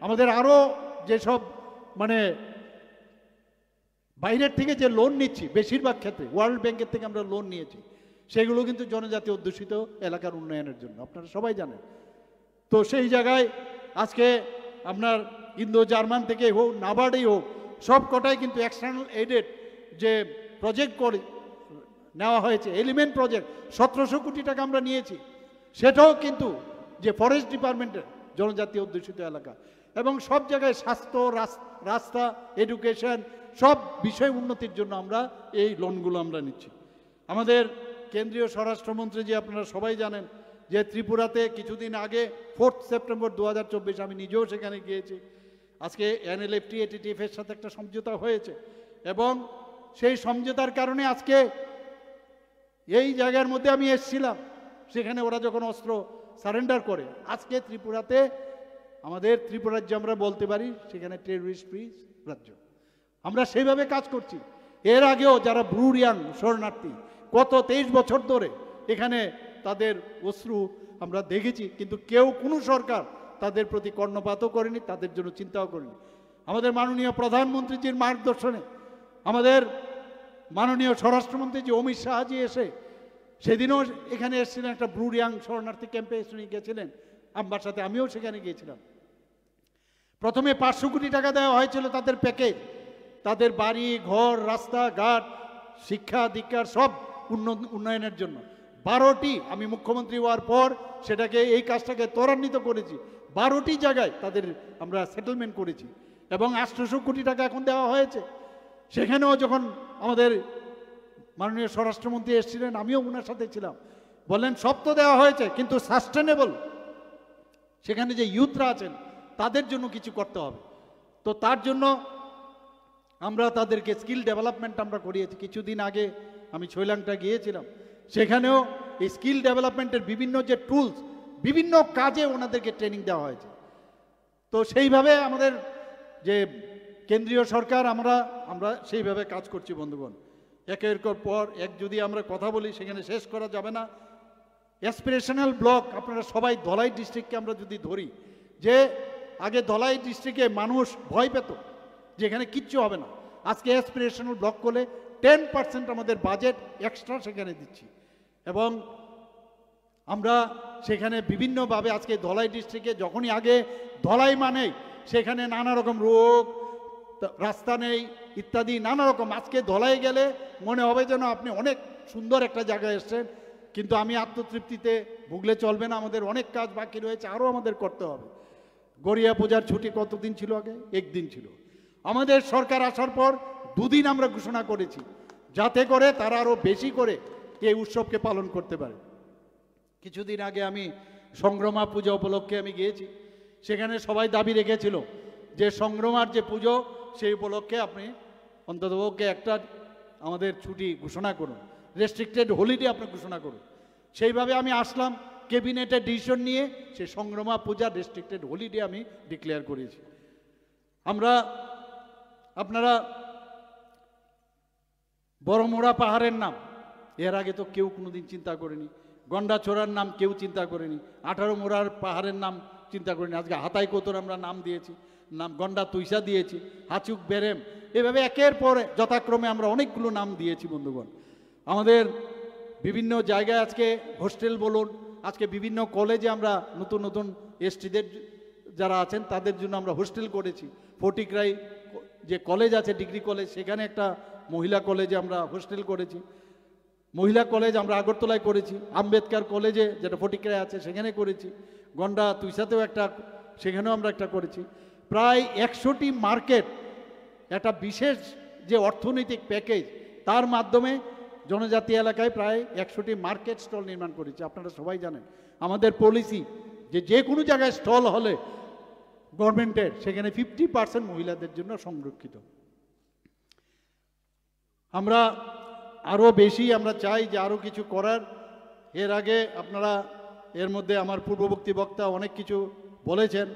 আমাদের আরও যেসব মানে বাইরের থেকে যে লোন নিচ্ছি, বেশিরভাগ ক্ষেত্রে ওয়ার্ল্ড ব্যাংকের থেকে আমরা লোন নিয়েছি, সেগুলো কিন্তু জনজাতি অধ্যুষিত এলাকার উন্নয়নের জন্য, আপনারা সবাই জানেন। তো সেই জায়গায় আজকে আপনার ইন্দো জার্মান থেকে হোক, নাবার্ডেই হোক, সব কটাই কিন্তু এক্সটার্নাল এইডেড যে প্রজেক্ট করে নেওয়া হয়েছে, এলিমেন্ট প্রজেক্ট 1700 কোটি টাকা আমরা নিয়েছি, সেটাও কিন্তু যে ফরেস্ট ডিপার্টমেন্টের জনজাতি অধ্যুষিত এলাকা। এবং সব জায়গায় স্বাস্থ্য, রাস্তা, এডুকেশন সব বিষয় উন্নতির জন্য আমরা এই লোনগুলো আমরা নিচ্ছি। আমাদের কেন্দ্রীয় স্বরাষ্ট্রমন্ত্রী যে আপনারা সবাই জানেন যে ত্রিপুরাতে কিছুদিন আগে 4 সেপ্টেম্বর 2024 আমি নিজেও সেখানে গিয়েছি। আজকে NLFT ATTF এর সাথে একটা সমঝোতা হয়েছে এবং সেই সমঝোতার কারণে আজকে এই জায়গার মধ্যে আমি এসেছিলাম, সেখানে ওরা যখন অস্ত্র সারেন্ডার করে, আজকে ত্রিপুরাতে আমাদের ত্রিপুরা রাজ্য আমরা বলতে পারি সেখানে টেররিস্ট ফ্রি রাজ্য। আমরা সেইভাবে কাজ করছি। এর আগেও যারা ব্রুরিয়াং শরণার্থী কত 23 বছর ধরে এখানে তাদের অশ্রু আমরা দেখেছি, কিন্তু কেউ কোনো সরকার তাদের প্রতি কর্ণপাতও করেনি, তাদের জন্য চিন্তাও করেনি। আমাদের মাননীয় প্রধানমন্ত্রীজির মার্গদর্শনে আমাদের মাননীয় স্বরাষ্ট্রমন্ত্রী অমিত শাহজি এসে সেদিনও এখানে এসেছিলেন, একটা ব্রুরিয়াং শরণার্থী ক্যাম্পে গেছিলেন, আমার সাথে আমিও সেখানে গিয়েছিলাম। প্রথমে 500 কোটি টাকা দেওয়া হয়েছিল তাদের প্যাকেজ, তাদের বাড়ি ঘর, রাস্তাঘাট, শিক্ষা দীক্ষার সব উন্নয়নের জন্য। 12টি আমি মুখ্যমন্ত্রী হওয়ার পর সেটাকে এই কাজটাকে ত্বরান্বিত করেছি, 12টি জায়গায় তাদের আমরা সেটেলমেন্ট করেছি এবং 800 কোটি টাকা এখন দেওয়া হয়েছে। সেখানেও যখন আমাদের মাননীয় স্বরাষ্ট্রমন্ত্রী এসেছিলেন, আমিও ওনার সাথে ছিলাম, বললেন সব তো দেওয়া হয়েছে কিন্তু সাস্টেনেবল, সেখানে যে ইউথরা আছেন তাদের জন্য কিছু করতে হবে। তো তার জন্য আমরা তাদেরকে স্কিল ডেভেলপমেন্ট আমরা করিয়েছি। কিছুদিন আগে আমি ছৈলাংটা গিয়েছিলাম, সেখানেও এই স্কিল ডেভেলপমেন্টের বিভিন্ন যে টুলস, বিভিন্ন কাজে ওনাদেরকে ট্রেনিং দেওয়া হয়েছে। তো সেইভাবে আমাদের যে কেন্দ্রীয় সরকার আমরা সেইভাবে কাজ করছি বন্ধুগণ। একের পর এক যদি আমরা কথা বলি সেখানে শেষ করা যাবে না। অ্যাসপিরেশনাল ব্লক আপনারা সবাই ধলাই ডিস্ট্রিক্টকে আমরা যদি ধরি, যে আগে ধলাই ডিস্ট্রিক্টে মানুষ ভয় পেত যেখানে কিচ্ছু হবে না, আজকে অ্যাসপিরেশনাল ব্লক করলে 10% আমাদের বাজেট এক্সট্রা সেখানে দিচ্ছি এবং আমরা সেখানে বিভিন্নভাবে আজকে ধলাই ডিস্ট্রিক্টে যখনই আগে ধলাই মানে সেখানে নানা রকম রোগ, রাস্তা নেই ইত্যাদি নানা রকম, আজকে ধলাই গেলে মনে হবে যেন আপনি অনেক সুন্দর একটা জায়গায় এসছেন। কিন্তু আমি আত্মতৃপ্তিতে ভুগলে চলবে না, আমাদের অনেক কাজ বাকি রয়েছে, আরও আমাদের করতে হবে। গড়িয়া পূজার ছুটি কতদিন ছিল আগে? 1 দিন ছিল। আমাদের সরকার আসার পর 2 দিন আমরা ঘোষণা করেছি, যাতে করে তারা আরও বেশি করে এই উৎসবকে পালন করতে পারে। কিছুদিন আগে আমি সংগ্রামা পূজা উপলক্ষে আমি গিয়েছি, সেখানে সবাই দাবি রেখেছিল যে সংগ্রামার যে পুজো সেই উপলক্ষে আপনি অন্ততপক্ষে একটা আমাদের ছুটি ঘোষণা করুন, রেস্ট্রিক্টেড হলিডে আপনি ঘোষণা করুন। সেইভাবে আমি আসলাম, ক্যাবিনেটের ডিসিশন নিয়ে সেই সংগ্রামা পূজা রেস্ট্রিক্টেড হলিডে আমি ডিক্লেয়ার করেছি। আপনারা বড়মোড়া পাহাড়ের নাম এর আগে তো কেউ কোনোদিন চিন্তা করেনি, গন্ডাছড়ার নাম কেউ চিন্তা করেনি, 18 মোড়ার পাহাড়ের নাম চিন্তা করিনি, আজকে হাতাই কোতর আমরা নাম দিয়েছি, নাম গন্ডা তুইসা দিয়েছি, হাচুক বেরেম, এভাবে একের পর যথাক্রমে আমরা অনেকগুলো নাম দিয়েছি বন্ধুগণ। আমাদের বিভিন্ন জায়গায় আজকে হোস্টেল বলুন, আজকে বিভিন্ন কলেজে আমরা নতুন নতুন এসটিদের যারা আছেন তাদের জন্য আমরা হোস্টেল করেছি। ফটিকরাই যে কলেজ আছে ডিগ্রি কলেজ, সেখানে একটা মহিলা কলেজে আমরা হোস্টেল করেছি। মহিলা কলেজ আমরা আগরতলায় করেছি, আম্বেদকর কলেজে যেটা ফটিকরাই আছে সেখানে করেছি, গন্ডা তুইসাতেও একটা সেখানেও আমরা একটা করেছি। প্রায় 100টি মার্কেট, একটা বিশেষ যে অর্থনৈতিক প্যাকেজ তার মাধ্যমে জনজাতি এলাকায় প্রায় 100টি মার্কেট স্টল নির্মাণ করেছি। আপনারা সবাই জানেন আমাদের পলিসি যে কোনো জায়গায় স্টল হলে গভর্নমেন্টের সেখানে 50% মহিলাদের জন্য সংরক্ষিত। আমরা আরও বেশি আমরা চাই যে আরও কিছু করার। এর আগে আপনারা এর মধ্যে আমার পূর্ববর্তী বক্তা অনেক কিছু বলেছেন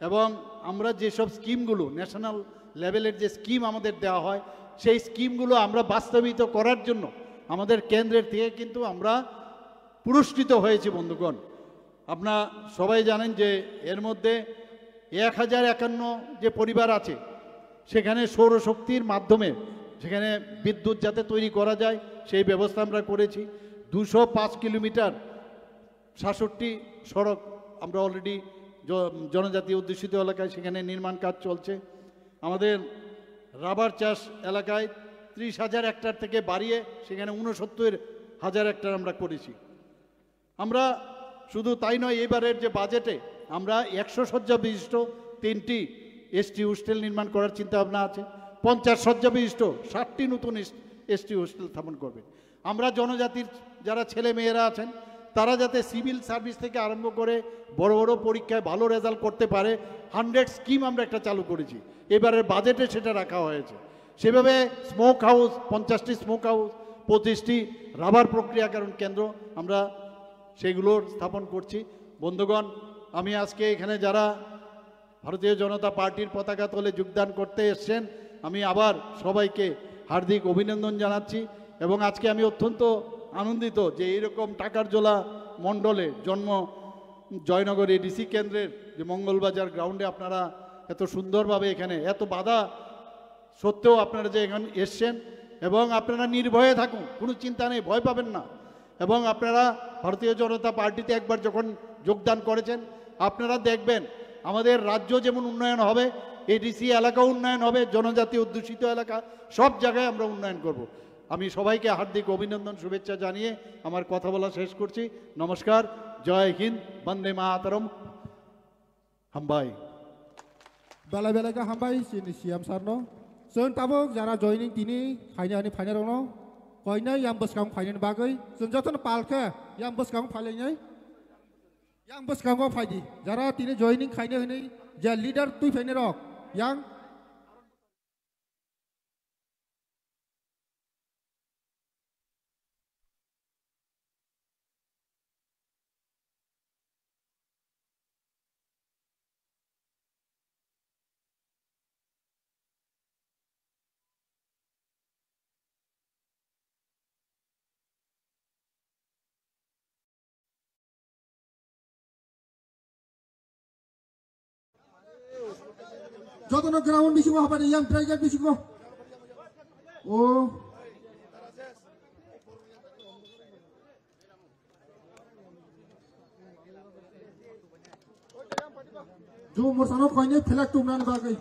এবং আমরা যেসব স্কিমগুলো ন্যাশনাল লেভেলের যে স্কিম আমাদের দেওয়া হয় সেই স্কিমগুলো আমরা বাস্তবায়িত করার জন্য আমাদের কেন্দ্রের থেকে কিন্তু আমরা পুরস্কৃত হয়েছি বন্ধুগণ। আপনারা সবাই জানেন যে এর মধ্যে 1051 যে পরিবার আছে সেখানে সৌরশক্তির মাধ্যমে সেখানে বিদ্যুৎ যাতে তৈরি করা যায় সেই ব্যবস্থা আমরা করেছি। 205 কিলোমিটার 66 সড়ক আমরা অলরেডি জনজাতি অধ্যুষিত এলাকায় সেখানে নির্মাণ কাজ চলছে। আমাদের রাবার চাষ এলাকায় 30,000 হেক্টর থেকে বাড়িয়ে সেখানে 69,000 হেক্টর আমরা করেছি। আমরা শুধু তাই নয়, এবারের যে বাজেটে আমরা 100 শয্যা বিশিষ্ট 3টি এসটি হোস্টেল নির্মাণ করার চিন্তাভাবনা আছে। 50 শয্যা বিশিষ্ট 60টি নতুন এসটি হোস্টেল স্থাপন করবে। আমরা জনজাতির যারা ছেলে মেয়েরা আছেন তারা যাতে সিভিল সার্ভিস থেকে আরম্ভ করে বড় বড় পরীক্ষায় ভালো রেজাল্ট করতে পারে 100 স্কিম আমরা একটা চালু করেছি, এবারের বাজেটে সেটা রাখা হয়েছে। সেভাবে স্মোক হাউস 50টি স্মোক হাউস, 25টি রাবার প্রক্রিয়াকরণ কেন্দ্র আমরা সেগুলোর স্থাপন করছি। বন্ধুগণ, আমি আজকে এখানে যারা ভারতীয় জনতা পার্টির পতাকা তলে যোগদান করতে এসছেন আমি আবার সবাইকে হার্দিক অভিনন্দন জানাচ্ছি এবং আজকে আমি অত্যন্ত আনন্দিত যে এইরকম টাকারজোলা মণ্ডলে জন্ম জয়নগর এডিসি কেন্দ্রের যে মঙ্গলবাজার গ্রাউন্ডে আপনারা এত সুন্দরভাবে এখানে এত বাধা সত্ত্বেও আপনারা যে এখানে এসছেন এবং আপনারা নির্ভয়ে থাকুন, কোনো চিন্তা নেই, ভয় পাবেন না। এবং আপনারা ভারতীয় জনতা পার্টিতে একবার যখন যোগদান করেছেন আপনারা দেখবেন আমাদের রাজ্য যেমন উন্নয়ন হবে, এডিসি এলাকাও উন্নয়ন হবে, জনজাতি অধ্যুষিত এলাকা সব জায়গায় আমরা উন্নয়ন করব। আমি সবাইকে হার্দিক অভিনন্দন শুভেচ্ছা জানিয়ে আমার কথা বলা শেষ করছি। নমস্কার, জয় হিন্দ, বন্দে মাতরম, হামবাই। বেলা বেলাকে হামবাই সিএম সারনো जों ताबो जारा जयनिं तिनि फाइनानि फाइनारनो कयना याम बसकां फाइनानि बागै जों जतन पालके याम बसकां फाइलायनाय याम बसकां फाइदि जारा तिनि जयनिं खायनो हनै जे लिडार तुइ फाइने रक यां जतन ग्राउंड बिसिङाव हाबनानै यां ट्राइगेट बिसिङाव ओ जो मोरसानो खयने फ्लेग टुमनानै बागै